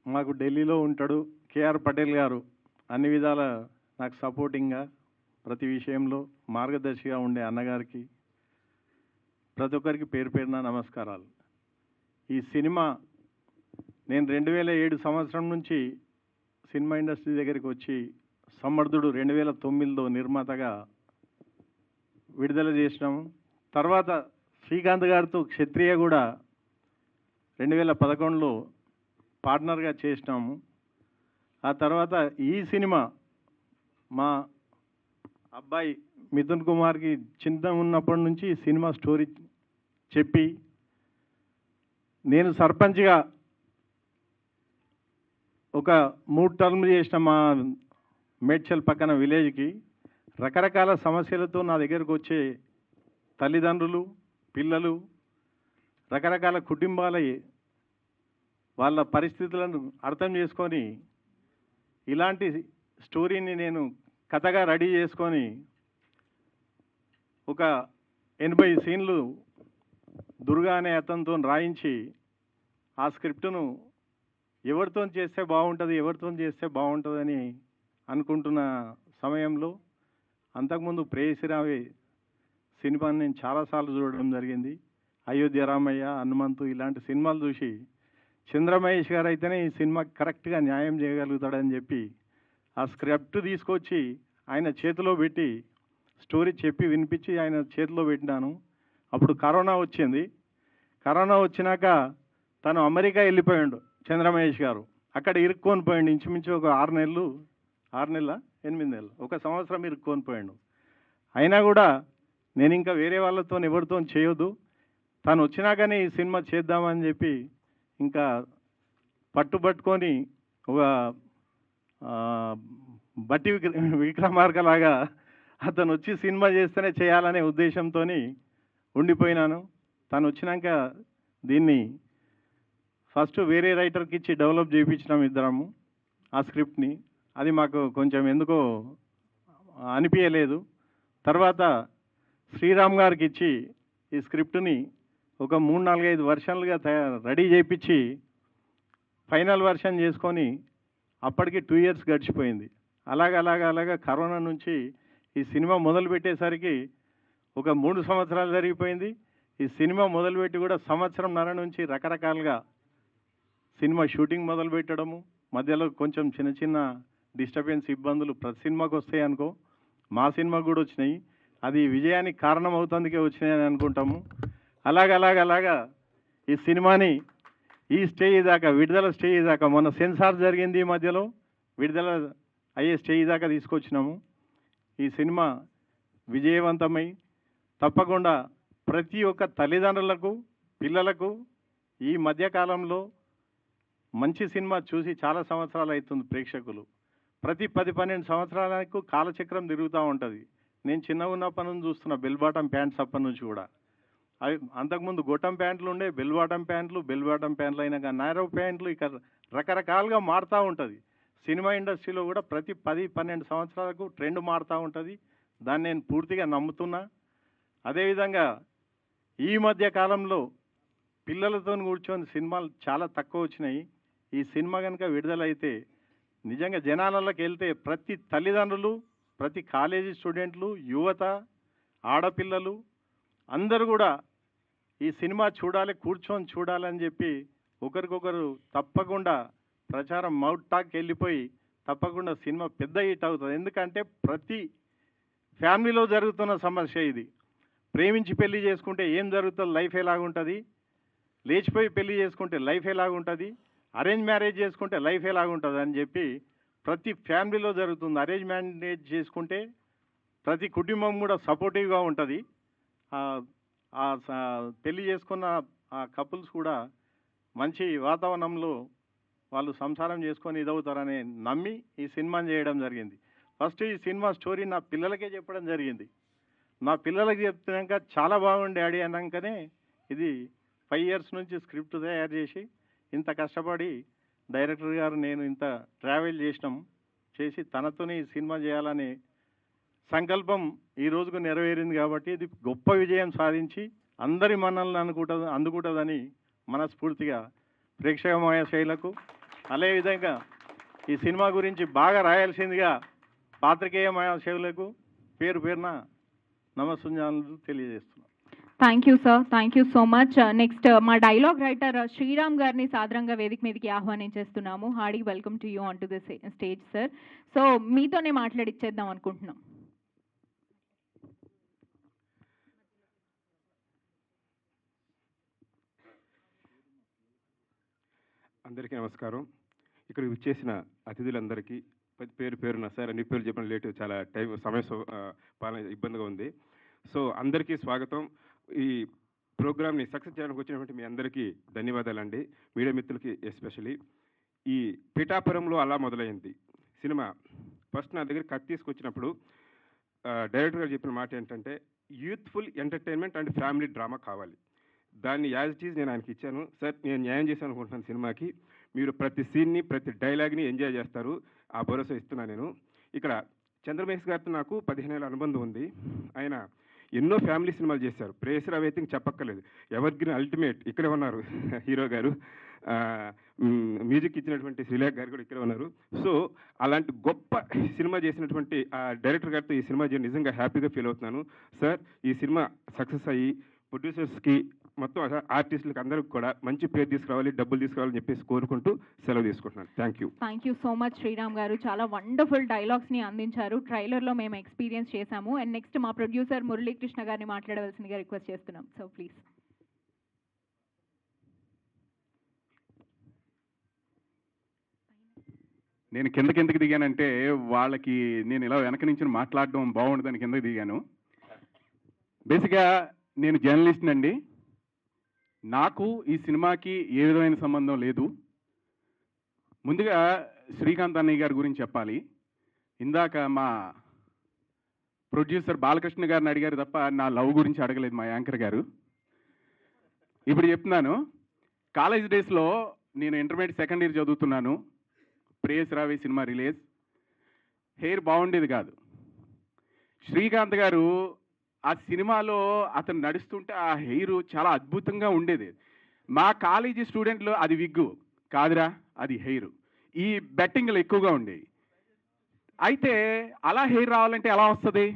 మాకు ఢిల్లీలో ఉంటాడు KR పటేల్ గారు. అన్ని విధాల నాకు సపోర్టింగ్గా, ప్రతి విషయంలో మార్గదర్శిగా ఉండే అన్నగారికి, ప్రతి ఒక్కరికి పేరు పేరున నమస్కారాలు. ఈ సినిమా నేను 2007 సంవత్సరం నుంచి సినిమా ఇండస్ట్రీ దగ్గరికి వచ్చి, సమర్థుడు 2009లో నిర్మాతగా విడుదల చేసినాము. తర్వాత శ్రీకాంత్ గారితో క్షత్రియ కూడా 2011లో పార్ట్నర్గా చేసినాము. ఆ తర్వాత ఈ సినిమా మా అబ్బాయి మిథున్ కుమార్కి చిన్న ఉన్నప్పటి నుంచి సినిమా స్టోరీ చెప్పి, నేను సర్పంచ్గా ఒక 3 టర్మ్లు చేసిన మా మేడ్చల్ పక్కన విలేజ్కి రకరకాల సమస్యలతో నా దగ్గరకు వచ్చే తల్లిదండ్రులు, పిల్లలు, రకరకాల కుటుంబాల వాళ్ళ పరిస్థితులను అర్థం చేసుకొని ఇలాంటి స్టోరీని నేను కథగా రెడీ చేసుకొని ఒక 80 సీన్లు దుర్గా అనే అతనితో రాయించి ఆ స్క్రిప్టును ఎవరితో చేస్తే బాగుంటుంది, ఎవరితో చేస్తే బాగుంటుందని అనుకుంటున్న సమయంలో అంతకుముందు ప్రేయసిరావి సినిమాని నేను చాలాసార్లు చూడడం జరిగింది. అయోధ్య రామయ్య, హనుమంతు ఇలాంటి సినిమాలు చూసి చంద్రమహేష్ గారు అయితేనే ఈ సినిమాకి కరెక్ట్గా న్యాయం చేయగలుగుతాడని చెప్పి ఆ స్క్రిప్ట్ తీసుకొచ్చి ఆయన చేతిలో పెట్టి స్టోరీ చెప్పి వినిపించి ఆయన చేతిలో పెట్టినాను. అప్పుడు కరోనా వచ్చింది. కరోనా వచ్చినాక తను అమెరికా వెళ్ళిపోయాడు చంద్రమహేష్ గారు. అక్కడ ఇరుక్కొని పోయాడు ఇంచుమించు ఒక 6 నెలలు 8 నెలలు 1 సంవత్సరం ఇరుక్కొని పోయాడు. అయినా కూడా నేను ఇంకా వేరే వాళ్ళతో ఎవరితో చేయొద్దు, తను వచ్చినాకనే ఈ సినిమా చేద్దామని చెప్పి ఇంకా పట్టుబట్టుకొని ఒక బట్టి విక్రమార్కలాగా అతను వచ్చి సినిమా చేస్తేనే చేయాలనే ఉద్దేశంతో ఉండిపోయినాను. తను వచ్చినాక దీన్ని ఫస్ట్ వేరే రైటర్కి ఇచ్చి డెవలప్ చేయించినాం ఇద్దరము ఆ స్క్రిప్ట్ని. అది మాకు కొంచెం ఎందుకో అనిపించలేదు. తర్వాత శ్రీరామ్ గారికి ఇచ్చి ఈ స్క్రిప్ట్ని ఒక 3-4-5 వర్షన్లుగా రెడీ చేయించి ఫైనల్ వర్షన్ చేసుకొని అప్పటికి 2 years గడిచిపోయింది. అలాగా కరోనా నుంచి ఈ సినిమా మొదలు పెట్టేసరికి ఒక 3 సంవత్సరాలు జరిగిపోయింది. ఈ సినిమా మొదలుపెట్టి కూడా 1.5 సంవత్సరం నుంచి రకరకాలుగా సినిమా షూటింగ్ మొదలు పెట్టడము, మధ్యలో కొంచెం చిన్న డిస్టర్బెన్స్ ఇబ్బందులు ప్రతి సినిమాకి వస్తాయి అనుకో, మా సినిమాకు కూడా వచ్చినాయి. అది విజయానికి కారణం అవుతుందికే వచ్చినాయని అనుకుంటాము. అలాగా ఈ సినిమాని ఈ స్టేజ్ దాకా, విడుదల స్టేజ్ దాకా, మొన్న సెన్సార్ జరిగింది ఈ మధ్యలో, విడుదల అయ్యే స్టేజ్ దాకా తీసుకొచ్చినాము. ఈ సినిమా విజయవంతమై తప్పకుండా ప్రతి ఒక్క తల్లిదండ్రులకు, పిల్లలకు ఈ మధ్యకాలంలో మంచి సినిమా చూసి చాలా సంవత్సరాలు అవుతుంది. ప్రేక్షకులు ప్రతి 10-12 సంవత్సరాలకు కాలచక్రం తిరుగుతూ ఉంటుంది. నేను చిన్నగా ఉన్నప్పటి నుంచి చూస్తున్నా బెల్ బాటమ్ ప్యాంట్స్ అప్పటి నుంచి కూడా. అవి అంతకుముందు గొట్టం ప్యాంట్లు ఉండే, బెల్ బాటమ్ ప్యాంట్లు అయినాక నారో ప్యాంట్లు, ఇక రకరకాలుగా మారుతూ ఉంటుంది. సినిమా ఇండస్ట్రీలో కూడా ప్రతి 10-12 సంవత్సరాలకు ట్రెండ్ మారుతూ ఉంటుంది. దాన్ని నేను పూర్తిగా నమ్ముతున్నా. అదేవిధంగా ఈ మధ్య కాలంలో పిల్లలతో కూర్చొని సినిమాలు చాలా తక్కువ వచ్చినాయి. ఈ సినిమా కనుక విడుదలైతే నిజంగా జనాలలోకి వెళ్తే ప్రతి తల్లిదండ్రులు, ప్రతి కాలేజీ స్టూడెంట్లు, యువత, ఆడపిల్లలు అందరూ కూడా ఈ సినిమా చూడాలి, కూర్చొని చూడాలని చెప్పి ఒకరికొకరు తప్పకుండా ప్రచారం మౌత్ టాక్ వెళ్ళిపోయి తప్పకుండా సినిమా పెద్ద హిట్ అవుతుంది. ఎందుకంటే ప్రతి ఫ్యామిలీలో జరుగుతున్న సమస్య ఇది. ప్రేమించి పెళ్లి చేసుకుంటే ఏం జరుగుతుంది, లైఫ్ ఎలాగుంటుంది, లేచిపోయి పెళ్లి చేసుకుంటే లైఫ్ ఎలాగుంటుంది, అరేంజ్ మ్యారేజ్ చేసుకుంటే లైఫ్ ఎలాగుంటుంది అని చెప్పి ప్రతి ఫ్యామిలీలో జరుగుతుంది. అరేంజ్ మ్యారేజ్ చేసుకుంటే ప్రతి కుటుంబం కూడా సపోర్టివ్గా ఉంటుంది. పెళ్లి చేసుకున్న ఆ కపుల్స్ కూడా మంచి వాతావరణంలో వాళ్ళు సంసారం చేసుకొని ఇదవుతారని నమ్మి ఈ సినిమాని చేయడం జరిగింది. ఫస్ట్ ఈ సినిమా స్టోరీ నా పిల్లలకే చెప్పడం జరిగింది. నా పిల్లలకి చెప్తున్నాక చాలా బాగుంది డాడీ అన్నాకనే ఇది 5 years నుంచి స్క్రిప్ట్ తయారు చేసి ఇంత కష్టపడి డైరెక్టర్ గారు నేను ఇంత ట్రావెల్ చేసి తనతోనే ఈ సినిమా చేయాలనే సంకల్పం ఈ రోజుకు నెరవేరింది. కాబట్టి ఇది గొప్ప విజయం సాధించి అందరి మన్నలను అందుకుంటుందని మనస్ఫూర్తిగా ప్రేక్షక మహాశైలకు, అదేవిధంగా ఈ సినిమా గురించి బాగా రాయాల్సిందిగా పాత్రికేయ మహాశైలకు పేరు పేరున నమస్సుంజాలు తెలియజేస్తున్నాను. Thank you sir, thank you so much. Next మా డైలాగ్ రైటర్ శ్రీరామ్ గారిని సాదరంగా వేదిక మీదకి ఆహ్వానించేస్తున్నాము. Hearty welcome to you on to the stage sir. So మీతోనే మాట్లాడిచ్చేద్దాం అనుకుంటున్నాం. అందరికీ నమస్కారం. ఇక్కడ విచ్చేసిన అతిథులందరికీ పేరు పేరున సార్ అన్ని పేర్లు చెప్పిన లేటు చాలా సమయం పాలన ఇబ్బందిగా ఉంది. సో అందరికీ స్వాగతం. ఈ ప్రోగ్రామ్ని సక్సెస్ చేయడానికి వచ్చినటువంటి మీ అందరికీ ధన్యవాదాలండి. మీడియా మిత్రులకి ఎస్పెషలీ. ఈ పిఠాపురంలో అలా మొదలైంది సినిమా. ఫస్ట్ నా దగ్గర కథ తీసుకొచ్చినప్పుడు డైరెక్టర్ గారు చెప్పిన మాట ఏంటంటే youthful entertainment and family drama కావాలి. దాన్ని యాజ్ ఇట్ ఈజ్ నేను ఆయనకి ఇచ్చాను. సార్ నేను న్యాయం చేశాను అనుకుంటున్నాను సినిమాకి. మీరు ప్రతి సీన్ని ప్రతి డైలాగ్ని ఎంజాయ్ చేస్తారు, ఆ భరోసా ఇస్తున్నాను నేను. ఇక్కడ చంద్రమహేష్ గారితో నాకు 15 ఏళ్ళ అనుబంధం ఉంది. ఆయన ఎన్నో ఫ్యామిలీ సినిమాలు చేశారు. ప్రేయస్ రావు అయితే చెప్పక్కర్లేదు, ఎవర్ గ్రీన్ అల్టిమేట్ ఇక్కడే ఉన్నారు హీరో గారు. మ్యూజిక్ ఇచ్చినటువంటి శ్రీలేఖ గారు కూడా ఇక్కడే ఉన్నారు. సో అలాంటి గొప్ప సినిమా చేసినటువంటి ఆ డైరెక్టర్ గారితో ఈ సినిమా చేయడం నిజంగా హ్యాపీగా ఫీల్ అవుతున్నాను. సార్, ఈ సినిమా సక్సెస్ అయ్యి ప్రొడ్యూసర్స్కి మొత్తం ఆర్టిస్టులకి అందరికి కూడా మంచి పేరు తీసుకురావాలి, డబ్బులు తీసుకురావాలని చెప్పేసి కోరుకుంటూ సెలవు తీసుకుంటున్నాను. Thank you so much Sriram గారు. చాలా వండర్ఫుల్ డైలాగ్స్ని అందించారు. ట్రైలర్లో మేము ఎక్స్పీరియన్స్ చేశాము. అండ్ నెక్స్ట్ మా ప్రొడ్యూసర్ మురళీకృష్ణ గారిని మాట్లాడవలసిందిగా రిక్వెస్ట్ చేస్తున్నాం. So please. నేను కిందకి దిగానంటే వాళ్ళకి నేను ఇలా వెనక నుంచి మాట్లాడడం బాగుండదని కిందకి దిగాను. బేసిక్గా నేను జర్నలిస్ట్ అండి. నాకు ఈ సినిమాకి ఏ విధమైన సంబంధం లేదు. ముందుగా శ్రీకాంత్ అన్నయ్య గారి గురించి చెప్పాలి. ఇందాక మా ప్రొడ్యూసర్ బాలకృష్ణ గారిని అడిగారు తప్ప నా లవ్ గురించి అడగలేదు మా యాంకర్ గారు. ఇప్పుడు చెప్తున్నాను. కాలేజ్ డేస్లో నేను ఇంటర్మీడియట్ సెకండ్ ఇయర్ చదువుతున్నాను. ప్రేయస్ రావే సినిమా రిలీజ్. హెయిర్ బాగుండేది కాదు. శ్రీకాంత్ గారు ఆ సినిమాలో అతను నడుస్తుంటే ఆ హెయిర్ చాలా అద్భుతంగా ఉండేది. మా కాలేజీ స్టూడెంట్లు అది విగ్గు కాదురా, అది హెయిర్. ఈ బెట్టింగ్లు ఎక్కువగా ఉండేవి. అయితే అలా హెయిర్ రావాలంటే ఎలా వస్తుంది?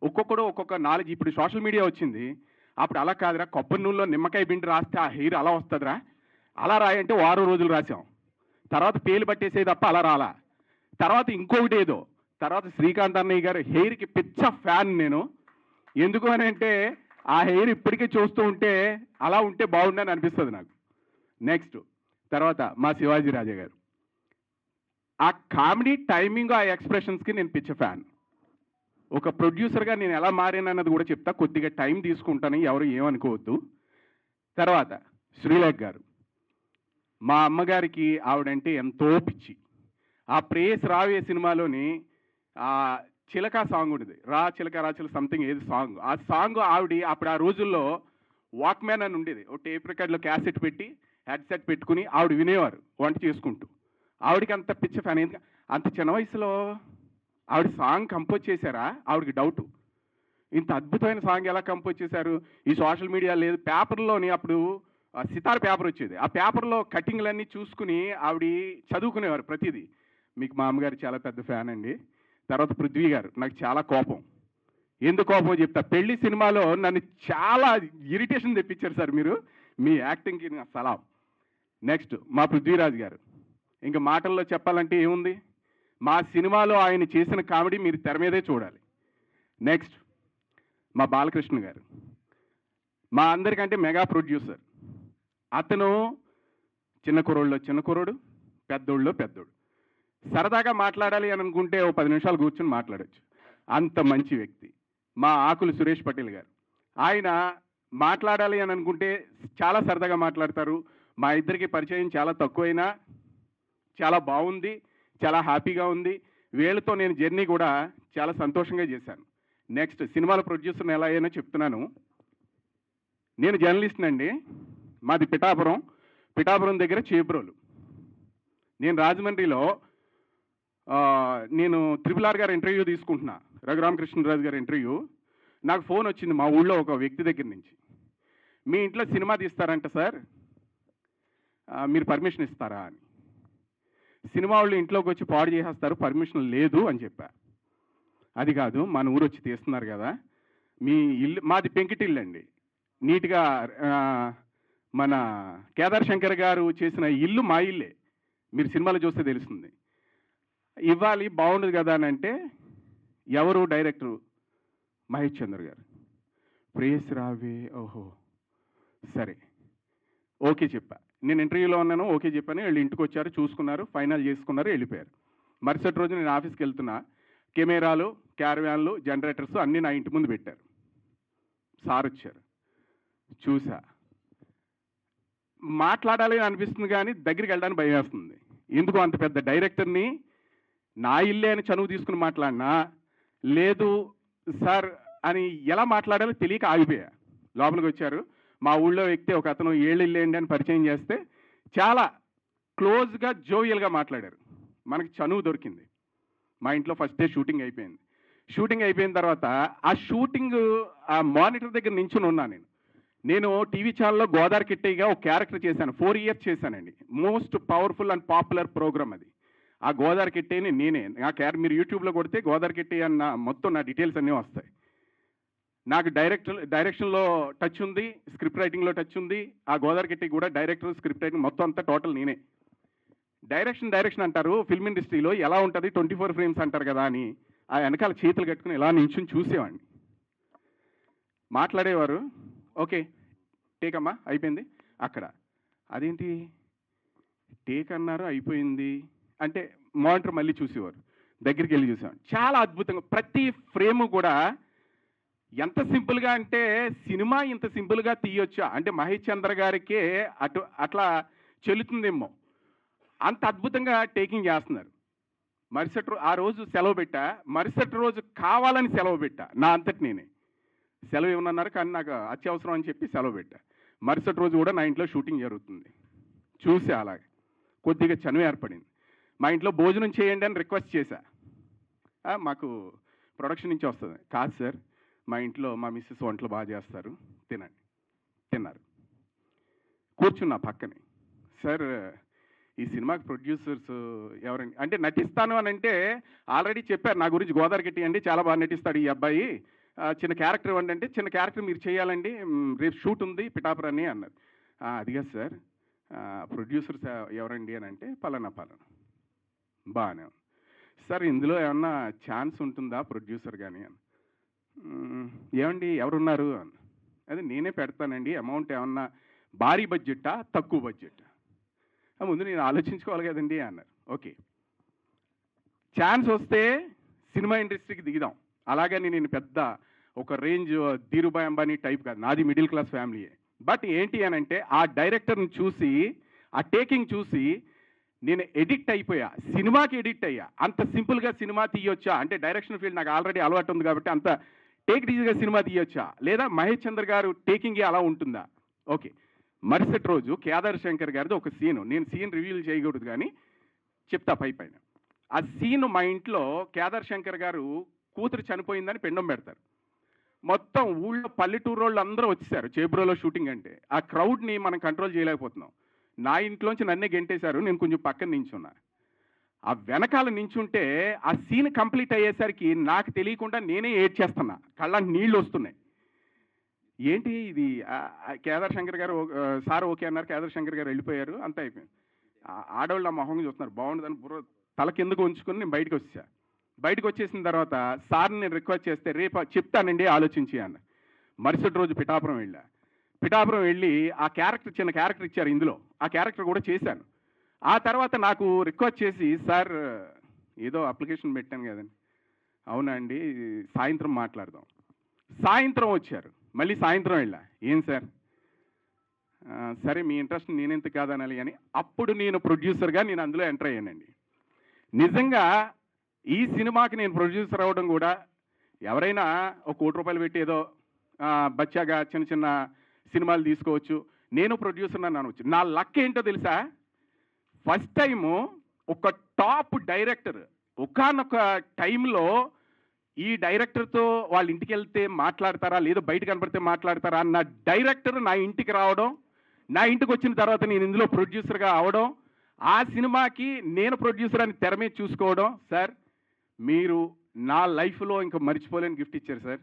ఒక్కొక్కడు ఒక్కొక్క నాలెడ్జ్. ఇప్పుడు సోషల్ మీడియా వచ్చింది. అప్పుడు అలా కాదురా, కొబ్బరి నూనెలో నిమ్మకాయ పిండి రాస్తే ఆ హెయిర్ అలా వస్తుందిరా. అలా రాయంటే వారం రోజులు రాసాం. తర్వాత పేలు పట్టేసేది తప్ప అలా రాలా. తర్వాత ఇంకొకటి ఏదో. తర్వాత శ్రీకాంత్ అన్నయ్య గారు హెయిర్కి పిచ్చ ఫ్యాన్ నేను. ఎందుకు అని అంటే ఆ హెయిర్ ఇప్పటికీ చూస్తూ ఉంటే అలా ఉంటే బాగుండని అనిపిస్తుంది నాకు. నెక్స్ట్ తర్వాత మా శివాజీ రాజా గారు. ఆ కామెడీ టైమింగ్, ఆ ఎక్స్ప్రెషన్స్కి నేను పిచ్చ ఫ్యాన్. ఒక ప్రొడ్యూసర్గా నేను ఎలా మారానన్నది కూడా చెప్తా. కొద్దిగా టైం తీసుకుంటాను, ఎవరు ఏమనుకోవద్దు. తర్వాత శ్రీలేఖ గారు. మా అమ్మగారికి ఆవిడంటే ఎంతో పిచ్చి. ఆ ప్రేయస్ రావే సినిమాలోని ఆ చిలక సాంగ్ ఉండేది, రా చిలక రా చిలక సంథింగ్ ఏది సాంగ్. ఆ సాంగ్ ఆవిడ అప్పుడు ఆ రోజుల్లో వాక్మ్యాన్ అని ఉండేది. ఒక టేప్ రికార్డులో క్యాసెట్ పెట్టి హెడ్సెట్ పెట్టుకుని ఆవిడ వినేవారు వంట చేసుకుంటూ. ఆవిడకి అంత పిచ్చ ఫ్యాన్. ఎందుకంటే అంత చిన్న వయసులో ఆవిడ సాంగ్ కంపోజ్ చేశారా? ఆవిడకి డౌటు, ఇంత అద్భుతమైన సాంగ్ ఎలా కంపోజ్ చేశారు? ఈ సోషల్ మీడియా లేదు. పేపర్లోని అప్పుడు సితార్ పేపర్ వచ్చేది. ఆ పేపర్లో కటింగ్లన్నీ చూసుకుని ఆవిడ చదువుకునేవారు ప్రతిదీ. మీకు మా అమ్మగారు చాలా పెద్ద ఫ్యాన్ అండి. తర్వాత పృథ్వీ గారు. నాకు చాలా కోపం. ఎందుకు కోపం చెప్తా. పెళ్లి సినిమాలో నన్ను చాలా ఇరిటేషన్ తెప్పించారు సార్ మీరు, మీ యాక్టింగ్కి నా సలాం. నెక్స్ట్ మా పృథ్వీరాజ్ గారు. ఇంకా మాటల్లో చెప్పాలంటే ఏముంది, మా సినిమాలో ఆయన చేసిన కామెడీ మీరు తెర మీదే చూడాలి. నెక్స్ట్ మా బాలకృష్ణ గారు. మా అందరికంటే మెగా ప్రొడ్యూసర్. అతను చిన్న కుర్రోళ్ళలో చిన్న కుర్రోడు, పెద్దోళ్ళలో పెద్దోడు. సరదాగా మాట్లాడాలి అని అనుకుంటే ఓ 10 నిమిషాలు కూర్చొని మాట్లాడచ్చు. అంత మంచి వ్యక్తి. మా ఆకులు సురేష్ పటేల్ గారు. ఆయన మాట్లాడాలి అని అనుకుంటే చాలా సరదాగా మాట్లాడతారు. మా ఇద్దరికి పరిచయం చాలా తక్కువైనా చాలా బాగుంది, చాలా హ్యాపీగా ఉంది. వీళ్ళతో నేను జర్నీ కూడా చాలా సంతోషంగా చేశాను. నెక్స్ట్ సినిమాల ప్రొడ్యూసర్ని ఎలా అయినా చెప్తున్నాను. నేను జర్నలిస్ట్ అండి. మాది పిఠాపురం దగ్గర చేబ్రోలు. నేను రాజమండ్రిలో నేను RRR గారి ఇంటర్వ్యూ తీసుకుంటున్నా, రఘురామకృష్ణరాజు గారి ఇంటర్వ్యూ. నాకు ఫోన్ వచ్చింది మా ఊళ్ళో ఒక వ్యక్తి దగ్గర నుంచి. మీ ఇంట్లో సినిమా తీస్తారంట సార్, మీరు పర్మిషన్ ఇస్తారా అని. సినిమా వాళ్ళు ఇంట్లోకి వచ్చి పాడు చేసేస్తారు, పర్మిషన్ లేదు అని చెప్పా. అది కాదు, మన ఊరు వచ్చి తీస్తున్నారు కదా, మీ ఇల్లు, మాది పెంకిటిల్లు అండి. నీట్గా మన కేదార్ శంకర్ గారు చేసిన ఇల్లు మా ఇల్లే, మీరు సినిమాలో చూస్తే తెలుస్తుంది. ఇవ్వాలి బాగుండదు కదా అని అంటే ఎవరు డైరెక్టరు? మహేష్ చంద్ర గారు. ప్రేయస్ రావే, ఓహో సరే ఓకే చెప్పా. నేను ఇంటర్వ్యూలో ఉన్నాను, ఓకే చెప్పాను. వీళ్ళు ఇంటికి వచ్చారు, చూసుకున్నారు, ఫైనల్ చేసుకున్నారు, వెళ్ళిపోయారు. మరుసటి రోజు నేను ఆఫీస్కి వెళ్తున్నా. కెమెరాలు, క్యారవాన్లు, జనరేటర్స్ అన్నీ నా ఇంటి ముందు పెట్టారు. సార్ వచ్చారు, చూసా. మాట్లాడాలి అనిపిస్తుంది కానీ దగ్గరికి వెళ్ళడానికి భయం వేస్తుంది. ఎందుకు అంత పెద్ద డైరెక్టర్ని నా ఇల్లే అని చనువు తీసుకుని మాట్లాడినా, లేదు సార్ అని ఎలా మాట్లాడాలో తెలియక ఆగిపోయా. లోపలికి వచ్చారు. మా ఊళ్ళో వ్యక్తి ఒక అతను ఇల్లేండి అని పరిచయం చేస్తే చాలా క్లోజ్గా జోవియల్గా మాట్లాడారు. మనకి చనువు దొరికింది. మా ఇంట్లో ఫస్ట్ డే షూటింగ్ అయిపోయింది. షూటింగ్ అయిపోయిన తర్వాత ఆ షూటింగ్ ఆ మానిటర్ దగ్గర నించుని ఉన్నాను నేను టీవీ ఛానల్లో గోదావరి కిట్టయ్యగా ఒక క్యారెక్టర్ చేశాను, 4 years చేశానండి. Most powerful and popular program అది. ఆ గోదావరి కిట్టయ్యని నేనే. ఆ మీరు యూట్యూబ్లో కొడితే గోదావరి కిట్టయ్య అన్న మొత్తం నా డీటెయిల్స్ అన్నీ వస్తాయి. నాకు డైరెక్షన్లో టచ్ ఉంది, స్క్రిప్ట్ రైటింగ్లో టచ్ ఉంది. ఆ గోదావరి కిట్టయ్య కూడా డైరెక్టర్, స్క్రిప్ట్ రైటింగ్ మొత్తం అంతా టోటల్ నేనే. డైరెక్షన్ అంటారు ఫిల్మ్ ఇండస్ట్రీలో ఎలా ఉంటుంది, 24 frames అంటారు కదా అని ఆ వెనకాల చేతులు కట్టుకుని ఇలా నించుని చూసేవాడిని. మాట్లాడేవారు, ఓకే టేక్ అమ్మా అయిపోయింది. అక్కడ అదేంటి టేక్ అన్నారు అయిపోయింది అంటే మానిటర్ మళ్ళీ చూసేవారు, దగ్గరికి వెళ్ళి చూసేవాడు. చాలా అద్భుతంగా ప్రతి ఫ్రేము కూడా ఎంత సింపుల్గా అంటే సినిమా ఇంత సింపుల్గా తీయొచ్చా అంటే మహేష్ చంద్ర గారికే అట్లా చెల్లుతుందేమో అంత అద్భుతంగా టేకింగ్ చేస్తున్నారు. ఆ రోజు సెలవు పెట్టా, మరుసటి రోజు కావాలని సెలవు పెట్టా, నా అంతటి నేనే. సెలవు ఏమన్నారు కానీ నాకు అత్యవసరం అని చెప్పి సెలవు పెట్టా. మరుసటి రోజు కూడా నా ఇంట్లో షూటింగ్ జరుగుతుంది. చూసే అలాగే కొద్దిగా చనువు ఏర్పడింది. మా ఇంట్లో భోజనం చేయండి అని రిక్వెస్ట్ చేశా. మాకు ప్రొడక్షన్ నుంచి వస్తుంది, కాదు సార్ మా ఇంట్లో మా మిస్సెస్ వంటలు బాగా చేస్తారు తినండి. తిన్నారు. కూర్చున్నా పక్కనే. సార్ ఈ సినిమాకి ప్రొడ్యూసర్స్ ఎవరండి అంటే నటిస్తాను అని అంటే ఆల్రెడీ చెప్పారు నా గురించి, గోదావరి కిట్టి అండి చాలా బాగా నటిస్తాడు ఈ అబ్బాయి, చిన్న క్యారెక్టర్ ఇవ్వండి అంటే చిన్న క్యారెక్టర్ మీరు చేయాలండి, రేపు షూట్ ఉంది పిఠాపురం అని అన్నారు. అదిగా సార్ ప్రొడ్యూసర్స్ ఎవరండి అని అంటే పలానా బాగానే సార్ ఇందులో ఏమన్నా ఛాన్స్ ఉంటుందా ప్రొడ్యూసర్ కానీ అని. ఏమండి ఎవరున్నారు అని. అది నేనే పెడతానండి, అమౌంట్ ఏమన్నా భారీ బడ్జెట్టా తక్కువ బడ్జెట్టా ముందు నేను ఆలోచించుకోవాలి కదండి అన్నారు. ఓకే ఛాన్స్ వస్తే సినిమా ఇండస్ట్రీకి దిగుదాం, అలాగని నేను పెద్ద ఒక రేంజ్ ధీరుభాయ్ అంబానీ టైప్ కాదు, నాది మిడిల్ క్లాస్ ఫ్యామిలీయే. బట్ ఏంటి అని అంటే ఆ డైరెక్టర్ని చూసి ఆ టేకింగ్ చూసి నేను ఎడిక్ట్ అయిపోయా, సినిమాకి ఎడిక్ట్ అయ్యా. అంత సింపుల్గా సినిమా తీయొచ్చా అంటే డైరెక్షన్ ఫీల్డ్ నాకు ఆల్రెడీ అలవాటు ఉంది కాబట్టి అంత టేక్ ఈజీగా సినిమా తీయొచ్చా, లేదా మహేష్ చంద్ర గారు టేకింగే అలా ఉంటుందా. ఓకే మరుసటి రోజు కేదార్ శంకర్ గారిది ఒక సీను, నేను సీన్ రివీల్ చేయకూడదు కానీ చెప్తా పైన. ఆ సీన్ మా ఇంట్లో కేదార్ శంకర్ గారు కూతురు చనిపోయిందని పెండం పెడతారు. మొత్తం ఊళ్ళో పల్లెటూరు వాళ్ళు అందరూ వచ్చేసారు చేబ్రోలో షూటింగ్ అంటే. ఆ క్రౌడ్ని మనం కంట్రోల్ చేయలేకపోతున్నాం. నా ఇంట్లోంచి నన్నే గెంటేశారు, నేను కొంచెం పక్కన నించున్నా. ఆ వెనకాల నించుంటే ఆ సీన్ కంప్లీట్ అయ్యేసరికి నాకు తెలియకుండా నేనే ఏడ్చేస్తున్నా, కళ్ళకి నీళ్ళు వస్తున్నాయి. ఏంటి ఇది కేదార్ శంకర్ గారు సార్ ఓకే అన్నారు, కేదార్ శంకర్ గారు వెళ్ళిపోయారు, అంతా అయిపోయింది. ఆడవాళ్ళు ఆ మొహంగా చూస్తున్నారు, బాగుండదని బుర్ర తలకిందుకు ఉంచుకొని నేను బయటకు వచ్చేసా. బయటకు వచ్చేసిన తర్వాత సార్ని నేను రిక్వెస్ట్ చేస్తే రేపు చెప్తానండి ఆలోచించి అన్న. మరుసటి రోజు పిఠాపురం వెళ్ళి ఆ క్యారెక్టర్ చిన్న క్యారెక్టర్ ఇచ్చారు ఇందులో, ఆ క్యారెక్టర్ కూడా చేశాను. ఆ తర్వాత నాకు రిక్వెస్ట్ చేసి సార్ ఏదో అప్లికేషన్ పెట్టాను కదండి, అవునా అండి సాయంత్రం మాట్లాడదాం. సాయంత్రం వచ్చారు, మళ్ళీ సాయంత్రం వెళ్ళా, ఏం సార్ సరే మీ ఇంట్రెస్ట్ నేనెంత కాదనాలి అని. అప్పుడు నేను ప్రొడ్యూసర్గా నేను అందులో ఎంటర్ అయ్యానండి. నిజంగా ఈ సినిమాకి నేను ప్రొడ్యూసర్ అవ్వడం కూడా ఎవరైనా ఒక ₹1 పెట్టి ఏదో బచ్చాగా చిన్న చిన్న సినిమాలు తీసుకోవచ్చు, నేను ప్రొడ్యూసర్ అని అనవచ్చు. నా లక్ ఏంటో తెలుసా, ఫస్ట్ టైము ఒక టాప్ డైరెక్టర్ ఒకానొక టైంలో ఈ డైరెక్టర్తో వాళ్ళ ఇంటికి వెళ్తే మాట్లాడతారా లేదా బయట కనపడితే మాట్లాడతారా అన్న డైరెక్టర్ నా ఇంటికి రావడం, నా ఇంటికి వచ్చిన తర్వాత నేను ఇందులో ప్రొడ్యూసర్గా అవడం, ఆ సినిమాకి నేను ప్రొడ్యూసర్ అని తెర మీద చూసుకోవడం. సార్ మీరు నా లైఫ్లో ఇంకా మర్చిపోలేని గిఫ్ట్ ఇచ్చారు సార్,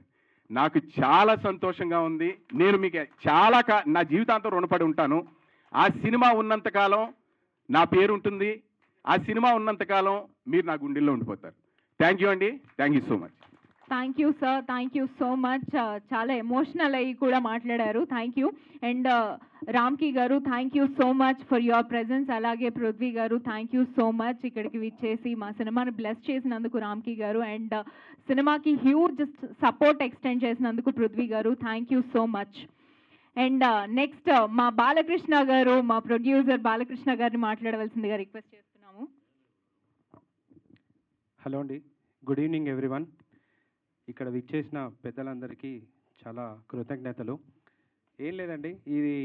నాకు చాలా సంతోషంగా ఉంది. నేను మీకు చాలా నా జీవితాంతం రుణపడి ఉంటాను. ఆ సినిమా ఉన్నంతకాలం నా పేరు ఉంటుంది, ఆ సినిమా ఉన్నంతకాలం మీరు నా గుండెల్లో ఉండిపోతారు. థ్యాంక్ యూ అండి, thank you so much. Thank you sir, thank you so much. చాలా ఎమోషనల్ అయ్యి కూడా మాట్లాడారు, థ్యాంక్ యూ. అండ్ రామ్కి గారు thank you so much for your presence. అలాగే పృథ్వీ గారు థ్యాంక్ యూ సో మచ్ ఇక్కడికి విచ్చేసి మా సినిమాని బ్లెస్ చేసినందుకు రామ్కి గారు, అండ్ సినిమాకి హ్యూజ్ సపోర్ట్ ఎక్స్టెండ్ చేసినందుకు పృథ్వీ గారు, thank you so much. And next మా బాలకృష్ణ గారు, మా ప్రొడ్యూసర్ బాలకృష్ణ గారిని మాట్లాడవలసిందిగా రిక్వెస్ట్ చేస్తున్నాము. హలో అండి, గుడ్ ఈవినింగ్ ఎవ్రీవన్. ఇక్కడ విచ్చేసిన పెద్దలందరికీ చాలా కృతజ్ఞతలు. ఏం లేదండి, ఇది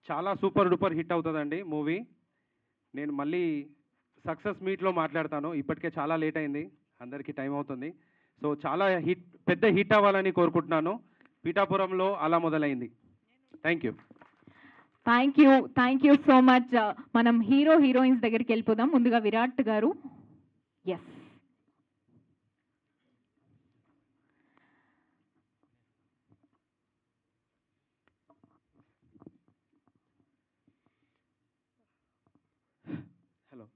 చాలా సూపర్ డూపర్ హిట్ అవుతుందండి మూవీ. నేను మళ్ళీ సక్సెస్ మీట్లో మాట్లాడతాను, ఇప్పటికే చాలా లేట్ అయింది. అందరికీ టైం అవుతుంది. సో చాలా పెద్ద హిట్ అవ్వాలని కోరుకుంటున్నాను. పిఠాపురంలో అలా మొదలైంది. Thank you. Thank you so much. మనం హీరోయిన్స్ దగ్గరికి వెళ్ళిపోదాం. ముందుగా విరాట్ గారు. Yes, hello.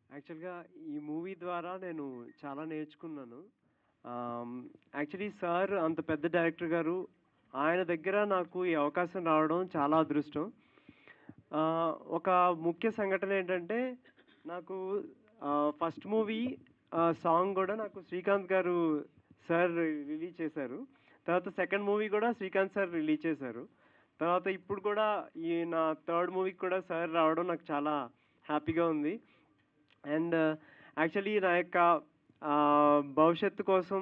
యాక్చువల్గా ఈ మూవీ ద్వారా నేను చాలా నేర్చుకున్నాను. యాక్చువల్లీ సార్ అంత పెద్ద డైరెక్టర్ గారు, ఆయన దగ్గర నాకు ఈ అవకాశం రావడం చాలా అదృష్టం. ఒక ముఖ్య సంఘటన ఏంటంటే, నాకు ఫస్ట్ మూవీ సాంగ్ కూడా నాకు శ్రీకాంత్ గారు సార్ రిలీజ్ చేశారు. తర్వాత సెకండ్ మూవీ కూడా శ్రీకాంత్ సార్ రిలీజ్ చేశారు. తర్వాత ఇప్పుడు కూడా ఈ నా థర్డ్ మూవీకి కూడా సార్ రావడం నాకు చాలా హ్యాపీగా ఉంది. అండ్ యాక్చువల్లీ నా యొక్క భవిష్యత్తు కోసం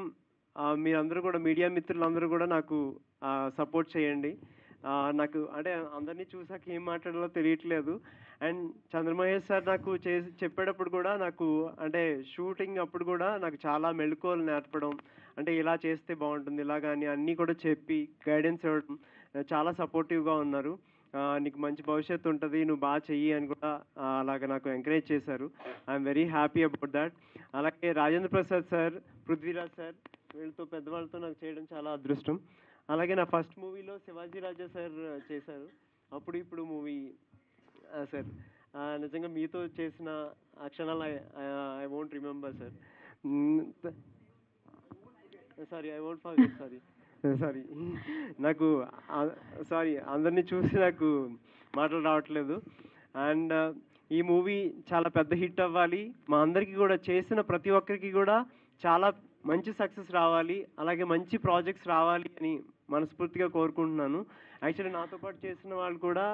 మీరందరూ కూడా, మీడియా మిత్రులందరూ కూడా నాకు సపోర్ట్ చేయండి. నాకు అంటే అందరినీ చూసాక ఏం మాట్లాడాలో తెలియట్లేదు. అండ్ చంద్రమహేష్ సార్ నాకు చెప్పేటప్పుడు కూడా నాకు అంటే షూటింగ్ అప్పుడు కూడా నాకు చాలా మెళుకువలు నేర్పడం, అంటే ఇలా చేస్తే బాగుంటుంది ఇలా కానీ అన్నీ కూడా చెప్పి గైడెన్స్ ఇవ్వడం, చాలా సపోర్టివ్గా ఉన్నారు. నీకు మంచి భవిష్యత్తు ఉంటుంది, నువ్వు బాగా చెయ్యి అని కూడా అలాగ నాకు ఎంకరేజ్ చేశారు. I'm very happy about that. అలాగే రాజేంద్ర ప్రసాద్ సార్, పృథ్వీరాజ్ సార్, వీళ్ళతో పెద్దవాళ్ళతో నాకు చేయడం చాలా అదృష్టం. అలాగే నా ఫస్ట్ మూవీలో శివాజీ రాజా సార్ చేశారు. అప్పుడు ఇప్పుడు మూవీ సార్, నిజంగా మీతో చేసిన ఆ క్షణాలు I won't remember sir. Sorry, I won't forget. Sorry నాకు సారీ అందరినీ చూసి నాకు మాటలు రావట్లేదు. అండ్ ఈ మూవీ చాలా పెద్ద హిట్ అవ్వాలి, మా అందరికీ కూడా చేసిన ప్రతి ఒక్కరికి కూడా చాలా మంచి సక్సెస్ రావాలి, అలాగే మంచి ప్రాజెక్ట్స్ రావాలి అని మనస్ఫూర్తిగా కోరుకుంటున్నాను. యాక్చువల్లీ నాతో పాటు చేసిన వాళ్ళు కూడా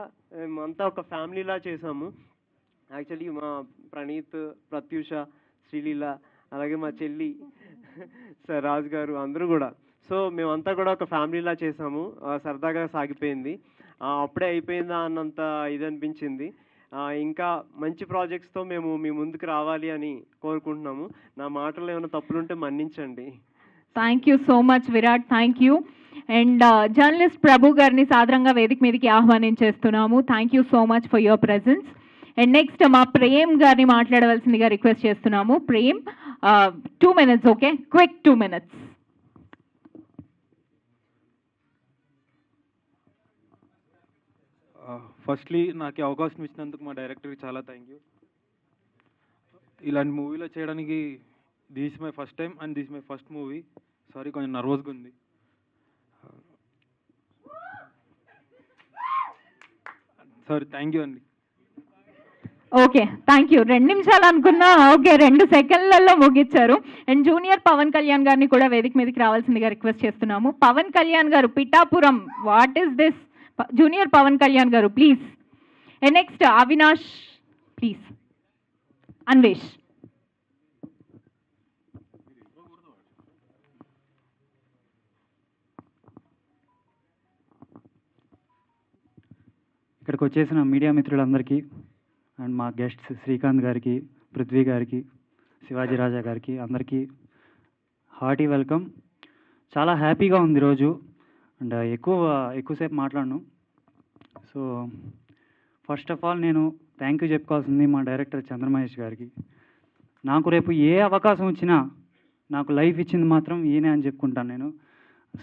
అంతా ఒక ఫ్యామిలీలా చేసాము. యాక్చువల్లీ మా ప్రణీత్, ప్రత్యూష, శ్రీలీల, అలాగే మా చెల్లి సార్ రాజు గారు అందరూ కూడా. సో మేమంతా కూడా ఒక ఫ్యామిలీలా చేసాము. సరదాగా సాగిపోయింది. అప్పుడే అయిపోయిందా అన్నంత ఇది అనిపించింది. ఇంకా మంచి ప్రాజెక్ట్స్తో మేము మీ ముందుకు రావాలి అని కోరుకుంటున్నాము. నా మాటలు ఏమైనా తప్పులుంటే మన్నించండి. Thank you so much Virat, thank you. And journalist Prabhu గారిని సాదరంగా వేదిక మీదకి ఆహ్వానించేస్తున్నాము. Thank you so much for your presence. And next మా ప్రేమ్ గారిని మాట్లాడవలసిందిగా రిక్వెస్ట్ చేస్తున్నాము. Prem, 2 minutes, okay, quick 2 minutes. Firstly నాకు అవకాశం ఇచ్చినందుకు మా డైరెక్టర్కి చాలా థ్యాంక్ యూ. ఇలాంటి మూవీలో చేయడానికి this my first time and this my first movie. Sorry, కొంచెం నర్వస్గా ఉంది. సారీ, థ్యాంక్ యూ అండి. Okay, thank you. 2 నిమిషాలు అనుకున్నా, ఓకే 2 సెకండ్లలో ముగించారు. అండ్ జూనియర్ పవన్ కళ్యాణ్ గారిని కూడా వేదిక మీదకి రావాల్సిందిగా రిక్వెస్ట్ చేస్తున్నాము. Pawan Kalyan garu, Pithapuram, what is this? Junior Pawan Kalyan garu please. And next Avinash please. Anvesh. ఇక్కడికి వచ్చేసిన మీడియా మిత్రులందరికీ అండ్ మా గెస్ట్స్ శ్రీకాంత్ గారికి, పృథ్వీ గారికి, శివాజీ రాజా గారికి అందరికీ హార్టీ వెల్కమ్. చాలా హ్యాపీగా ఉంది ఈరోజు. అండ్ ఎక్కువసేపు మాట్లాడను. సో ఫస్ట్ ఆఫ్ ఆల్ నేను థ్యాంక్ యూ చెప్పుకోవాల్సింది మా డైరెక్టర్ చంద్రమహేష్ గారికి. నాకు రేపు ఏ అవకాశం వచ్చినా నాకు లైఫ్ ఇచ్చింది మాత్రం ఈయనే అని చెప్పుకుంటాను నేను.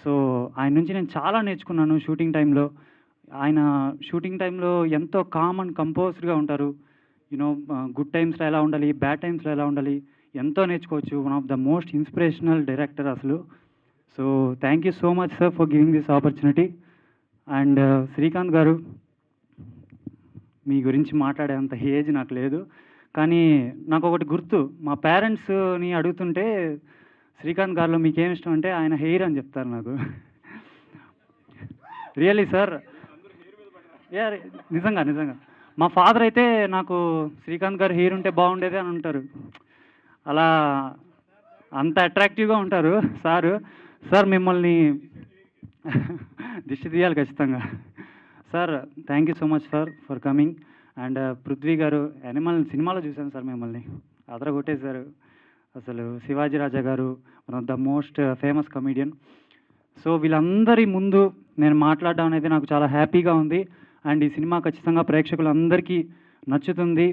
సో ఆయన నుంచి నేను చాలా నేర్చుకున్నాను షూటింగ్ టైంలో. ఆయన షూటింగ్ టైంలో ఎంతో కామ్ అండ్ కంపోజ్డ్గా ఉంటారు. యూనో గుడ్ టైమ్స్లో ఎలా ఉండాలి, బ్యాడ్ టైమ్స్లో ఎలా ఉండాలి, ఎంతో నేర్చుకోవచ్చు. One of the most inspirational director అసలు. So thank you so much sir for giving this opportunity. And Srikanth garu, మీ గురించి మాట్లాడేంత ఏజ్ నాకు లేదు, కానీ నాకు ఒకటి గుర్తు. మా పేరెంట్స్ని అడుగుతుంటే శ్రీకాంత్ గారిలో మీకేం ఇష్టం అంటే ఆయన హెయిర్ అని చెప్తారు నాకు. రియల్లీ సార్, నిజంగా మా ఫాదర్ అయితే నాకు శ్రీకాంత్ గారు హెయిర్ ఉంటే బాగుండేది అని అంటారు. అలా అంత అట్రాక్టివ్గా ఉంటారు సారు. సార్ మిమ్మల్ని దిష్టి తీయాలి ఖచ్చితంగా. Sir thank you so much sir for coming. And Prithvi గారు, యానిమల్ సినిమాలో చూశాను సార్ మిమ్మల్ని, అదర కొట్టేశారు. అసలు శివాజీ రాజా గారు one of the most famous comedian. So వీళ్ళందరి ముందు నేను మాట్లాడడం అనేది నాకు చాలా హ్యాపీగా ఉంది. అండ్ ఈ సినిమా ఖచ్చితంగా ప్రేక్షకులందరికీ నచ్చుతుంది.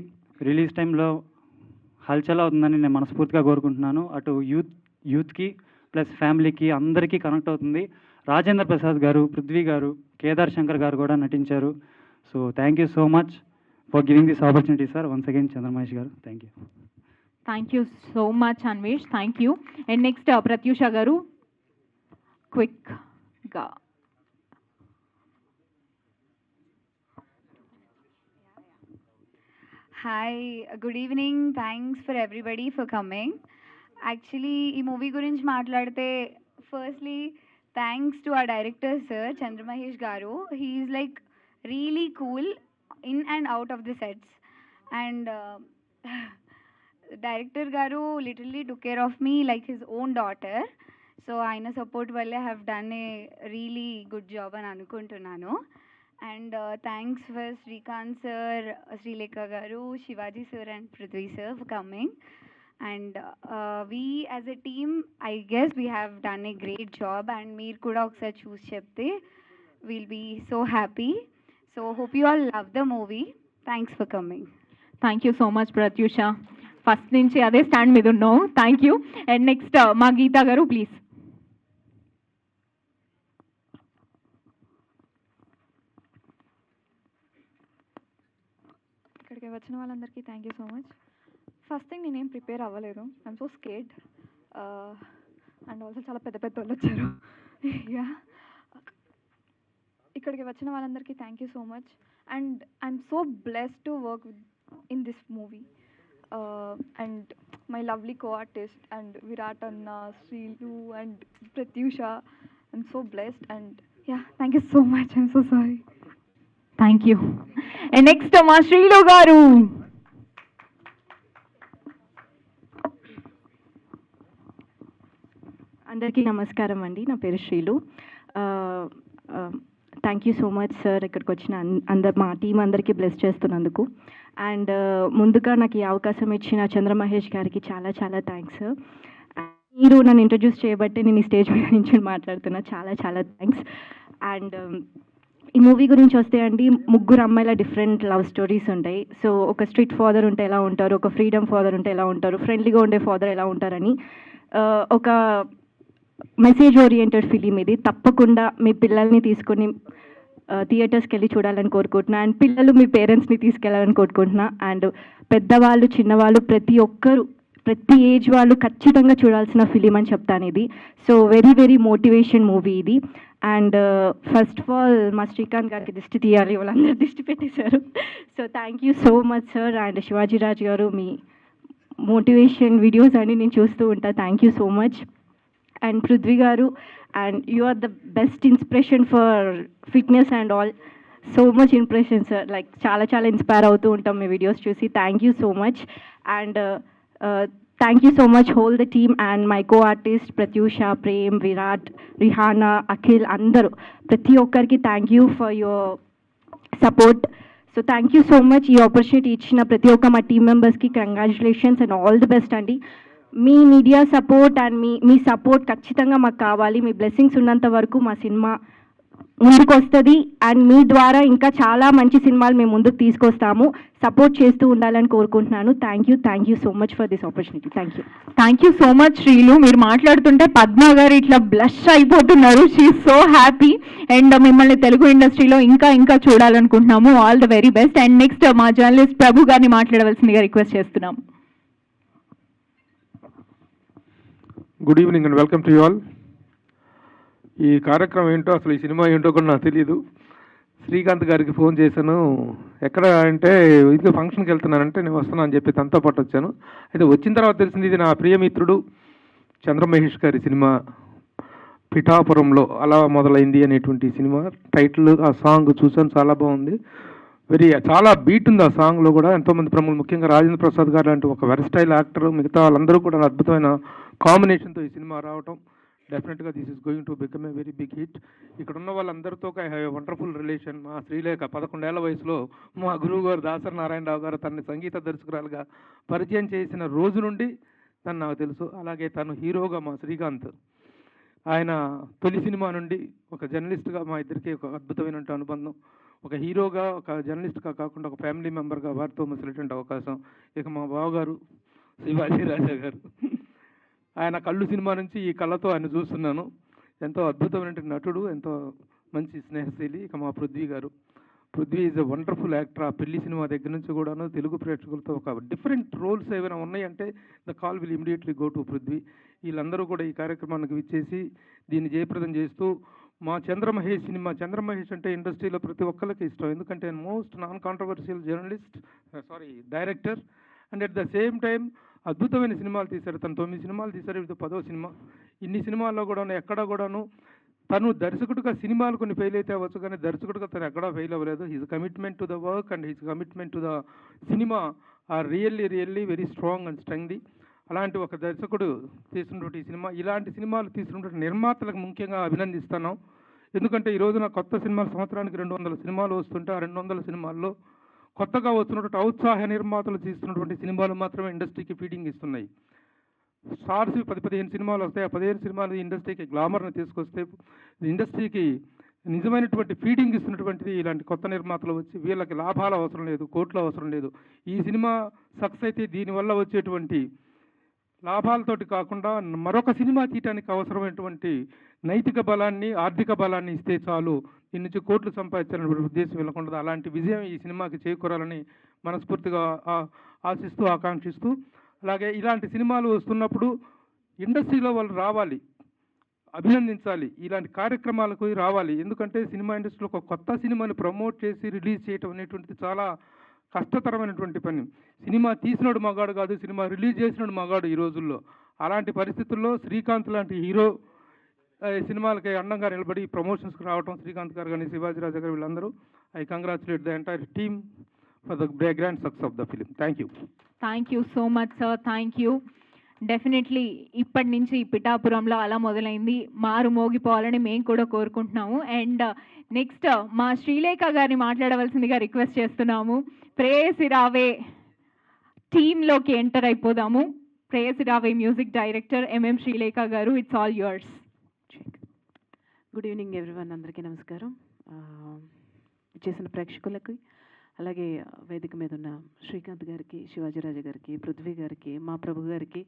రిలీజ్ టైంలో హల్చల్ అవుతుందని నేను మనస్ఫూర్తిగా కోరుకుంటున్నాను. అటు యూత్కి ప్లస్ ఫ్యామిలీకి అందరికీ కనెక్ట్ అవుతుంది. రాజేంద్ర ప్రసాద్ గారు, పృథ్వీ గారు, కేదార్ శంకర్ గారు కూడా నటించారు. So thank you so much for giving this opportunity sir. Once again Chandramahesh garu, thank you. Thank you so much Anvesh, thank you. And next Pratyusha garu క్విక్గా. Hi, good evening. Thanks for everybody for coming. Actually ఈ movie గురించి మాట్లాడితే firstly thanks to our director sir Chandramahesh garu. He is like really cool in and out of the sets. And director garu literally took care of me like his own daughter. So ఆయన support వల్లే have done a really good job అని అనుకుంటున్నాను. And thanks for Srikanth sir, Srilekha garu, Shivaji sir and Prithvi sir for coming. And we as a team, I guess we have done a great job, and meer kuda okkar choose chepte we'll be so happy. So hope you all love the movie. Thanks for coming. Thank you so much Prathyusha. First నుంచి అదే stand మీద ఉన్నావు. Thank you. And next మా గీతా గారు please. ఇక్కడికి వచ్చిన వాళ్ళందరికీ thank you so much. First thing నేనేం ప్రిపేర్ అవ్వలేదు. I'm so scared. And also చాలా పెద్ద పెద్ద వాళ్ళు వచ్చారు. యా, ఇక్కడికి వచ్చిన వాళ్ళందరికీ thank you so much. And I'm so blessed to work in this movie. And my lovely co-artist and Virat Anna, Srilu and Pratyusha. I'm so blessed and yeah, thank you so much. I'm so sorry. Thank you. And next మా శ్రీలు గారు. అందరికీ నమస్కారం అండి. నా పేరు Srilu. Thank you so much sir ఇక్కడికి వచ్చిన మా team అందరికీ బ్లెస్ చేస్తున్నందుకు. అండ్ ముందుగా నాకు ఈ అవకాశం ఇచ్చిన చంద్రమహేష్ గారికి చాలా చాలా థ్యాంక్స్. మీరు నన్ను ఇంట్రడ్యూస్ చేయబట్టి నేను ఈ స్టేజ్ మీద నుంచి మాట్లాడుతున్నా. చాలా చాలా థ్యాంక్స్. అండ్ ఈ మూవీ గురించి వస్తే అండి, ముగ్గురు అమ్మాయిల డిఫరెంట్ లవ్ స్టోరీస్ ఉంటాయి. సో ఒక స్ట్రిక్ట్ ఫాదర్ ఉంటే ఎలా ఉంటారు, ఒక ఫ్రీడమ్ ఫాదర్ ఉంటే ఎలా ఉంటారు, ఫ్రెండ్లీగా ఉండే ఫాదర్ ఎలా ఉంటారని ఒక మెసేజ్ ఓరియంటెడ్ ఫిలిం ఇది. తప్పకుండా మీ పిల్లల్ని తీసుకొని థియేటర్స్కి వెళ్ళి చూడాలని కోరుకుంటున్నా. అండ్ పిల్లలు మీ పేరెంట్స్ని తీసుకెళ్ళాలని కోరుకుంటున్నా. అండ్ పెద్దవాళ్ళు చిన్నవాళ్ళు ప్రతి ఒక్కరు, ప్రతి ఏజ్ వాళ్ళు ఖచ్చితంగా చూడాల్సిన ఫిలిం అని చెప్తాను ఇది. So very very motivation movie ఇది. అండ్ ఫస్ట్ ఆఫ్ ఆల్ మా శ్రీకాంత్ గారికి దిష్టి తీయాలి, వాళ్ళందరూ దిష్టి పెట్టేశారు. So thank you so much sir. And Shivaji Raj garu, మీ మోటివేషన్ వీడియోస్ అన్ని నేను చూస్తూ ఉంటా. Thank you so much. And Prithvi garu, and you are the best inspiration for fitness and all. So much impression sir. Like చాలా చాలా ఇన్స్పైర్ అవుతూ ఉంటాం మీ వీడియోస్ చూసి. Thank you so much. And thank you so much whole the team and my co-artist Pratyusha, Prem, Virat, Rihana, Akhil, అందరూ ప్రతి ఒక్కరికి thank you for your support. So thank you so much. ఈ ఆపర్చునిటీ ఇచ్చిన ప్రతి ఒక్క మా టీమ్ మెంబర్స్కి congratulations and all the best అండి. మీ మీడియా సపోర్ట్ అండ్ మీ సపోర్ట్ ఖచ్చితంగా మాకు కావాలి. మీ బ్లెస్సింగ్స్ ఉన్నంత వరకు మా సినిమా ముందుకు వస్తుంది. అండ్ మీ ద్వారా ఇంకా చాలా మంచి సినిమాలు మేము ముందుకు తీసుకొస్తాము. సపోర్ట్ చేస్తూ ఉండాలని కోరుకుంటున్నాను. Thank you so much for this opportunity. Thank you so much Srilu. మీరు మాట్లాడుతుంటే పద్మ గారు ఇట్లా బ్లష్ అయిపోతున్నారు. She so happy. అండ్ మిమ్మల్ని తెలుగు ఇండస్ట్రీలో ఇంకా ఇంకా చూడాలనుకుంటున్నాము. All the very best. And next మా జర్నలిస్ట్ ప్రభు గారిని మాట్లాడవలసిందిగా రిక్వెస్ట్ చేస్తున్నాం. Good evening and welcome to you all. ఈ కార్యక్రమం ఏంటో, అసలు ఈ సినిమా ఏంటో కూడా నాకు తెలియదు. శ్రీకాంత్ గారికి ఫోన్ చేశాను. ఎక్కడ అంటే ఇంకో ఫంక్షన్కి వెళ్తున్నానంటే నేను వస్తున్నాను అని చెప్పి తనతో పాటు వచ్చాను. అయితే వచ్చిన తర్వాత తెలిసింది ఇది నా ప్రియమిత్రుడు చంద్రమహేష్ గారి సినిమా పిఠాపురంలో అలా మొదలైంది అనేటువంటి సినిమా టైటిల్. ఆ సాంగ్ చూసాను, చాలా బాగుంది. చాలా బీట్ ఉంది ఆ సాంగ్లో కూడా. ఎంతోమంది ప్రముఖులు, ముఖ్యంగా రాజేంద్ర ప్రసాద్ గారు లాంటి ఒక వెర్స్టైల్ యాక్టర్, మిగతా వాళ్ళందరూ కూడా అద్భుతమైన కాంబినేషన్తో ఈ సినిమా రావటం, డెఫినెట్గా this is going to become a very big hit. ఇక్కడ ఉన్న వాళ్ళందరితో I have a wonderful relation. మా శ్రీలేఖ 11 ఏళ్ల వయసులో మా గురువు గారు దాసరి నారాయణరావు గారు తనని సంగీత దర్శకురాలుగా పరిచయం చేసిన రోజు నుండి తను నాకు తెలుసు. అలాగే తను హీరోగా మా శ్రీకాంత్, ఆయన తొలి సినిమా నుండి ఒక జర్నలిస్ట్గా మా ఇద్దరికి ఒక అద్భుతమైన అనుబంధం. ఒక హీరోగా, ఒక జర్నలిస్ట్గా కాకుండా ఒక ఫ్యామిలీ మెంబర్గా వారితో మసిలేటువంటి అవకాశం. ఇక మా బావగారు శివాజీ రాజా గారు, ఆయన కళ్ళు సినిమా నుంచి ఈ కళ్ళతో ఆయన చూస్తున్నాను. ఎంతో అద్భుతమైన నటుడు, ఎంతో మంచి స్నేహశీలి. ఇక మా పృథ్వీ గారు, Prithvi is a wonderful actor. ఆ పెళ్లి సినిమా దగ్గర నుంచి కూడాను తెలుగు ప్రేక్షకులతో ఒక డిఫరెంట్ రోల్స్ ఏమైనా ఉన్నాయంటే the call will immediately go to Prithvi. వీళ్ళందరూ కూడా ఈ కార్యక్రమానికి విచ్చేసి దీన్ని జయప్రదం చేస్తూ మా చంద్రమహేష్ సినిమా, చంద్రమహేష్ అంటే ఇండస్ట్రీలో ప్రతి ఒక్కరికి ఇష్టం. ఎందుకంటే most non controversial journalist, director, and at the same time అద్భుతమైన సినిమాలు తీశారు. తను 9 సినిమాలు తీశారు, ఇది 10వ సినిమా. ఇన్ని సినిమాల్లో కూడాను ఎక్కడా కూడాను తను దర్శకుడిగా సినిమాలు కొన్ని ఫెయిల్ అయితే అవ్వచ్చు, కానీ దర్శకుడిగా తను ఎక్కడా ఫెయిల్ అవ్వలేదు. His commitment to the work and his commitment to the cinema are really very strong and strengthy. అలాంటి ఒక దర్శకుడు తీసినటువంటి సినిమా, ఇలాంటి సినిమాలు తీసినటువంటి నిర్మాతలకు ముఖ్యంగా అభినందిస్తున్నాం. ఎందుకంటే ఈ రోజున కొత్త సినిమాలు సంవత్సరానికి 200 సినిమాలు వస్తుంటే ఆ 200 సినిమాల్లో కొత్తగా వస్తున్నటువంటి ఔత్సాహ నిర్మాతలు తీస్తున్నటువంటి సినిమాలు మాత్రమే ఇండస్ట్రీకి ఫీడింగ్ ఇస్తున్నాయి. స్టార్స్ 10-15 సినిమాలు వస్తాయి. ఆ 15 సినిమాలు ఇండస్ట్రీకి గ్లామర్ని తీసుకొస్తే ఇండస్ట్రీకి నిజమైనటువంటి ఫీడింగ్ ఇస్తున్నటువంటిది ఇలాంటి కొత్త నిర్మాతలు వచ్చి వీళ్ళకి లాభాలు అవసరం లేదు, కోట్లు అవసరం లేదు. ఈ సినిమా సక్సెస్ అయితే దీనివల్ల వచ్చేటువంటి లాభాలతోటి కాకుండా మరొక సినిమా తీయటానికి అవసరమైనటువంటి నైతిక బలాన్ని, ఆర్థిక బలాన్ని ఇస్తే చాలు, దీని నుంచి కోట్లు సంపాదించాలనే ఉద్దేశం వెళ్ళకుండా అలాంటి విజయం ఈ సినిమాకి చేకూరాలని మనస్ఫూర్తిగా ఆశిస్తూ, ఆకాంక్షిస్తూ, అలాగే ఇలాంటి సినిమాలు వస్తున్నప్పుడు ఇండస్ట్రీలో వాళ్ళు రావాలి, అభినందించాలి, ఇలాంటి కార్యక్రమాలకు రావాలి. ఎందుకంటే సినిమా ఇండస్ట్రీలో ఒక కొత్త సినిమాని ప్రమోట్ చేసి రిలీజ్ చేయటం అనేటువంటిది చాలా కష్టతరమైనటువంటి పని. సినిమా తీసినోడు మగాడు కాదు, సినిమా రిలీజ్ చేసినోడు మగాడు ఈ రోజుల్లో. అలాంటి పరిస్థితుల్లో శ్రీకాంత్ లాంటి హీరో సినిమాలకి అండంగా నిలబడి ప్రమోషన్స్కి రావటం, శ్రీకాంత్ గారు కానీ శివాజీ రాజా గారు వీళ్ళందరూ, I congratulate the entire team for the grand success of the film. Thank you. Thank you so much sir, thank you. Definitely ఇప్పటి నుంచి పిఠాపురంలో అలా మొదలైంది, మారు మోగిపోవాలని మేము కూడా కోరుకుంటున్నాము. అండ్ నెక్స్ట్ మా శ్రీలేఖ గారిని మాట్లాడవలసిందిగా రిక్వెస్ట్ చేస్తున్నాము. ప్రేయసి రావే టీంలోకి ఎంటర్ అయిపోదాము. ప్రేయసి రావే మ్యూజిక్ డైరెక్టర్ ఎంఎం శ్రీలేఖ గారు, it's all yours. Good evening everyone, అందరికీ నమస్కారం. చేసిన ప్రేక్షకులకి, అలాగే వేదిక మీద ఉన్న శ్రీకాంత్ గారికి, శివాజీరాజు గారికి, పృథ్వీ గారికి, మా ప్రభు గారికి,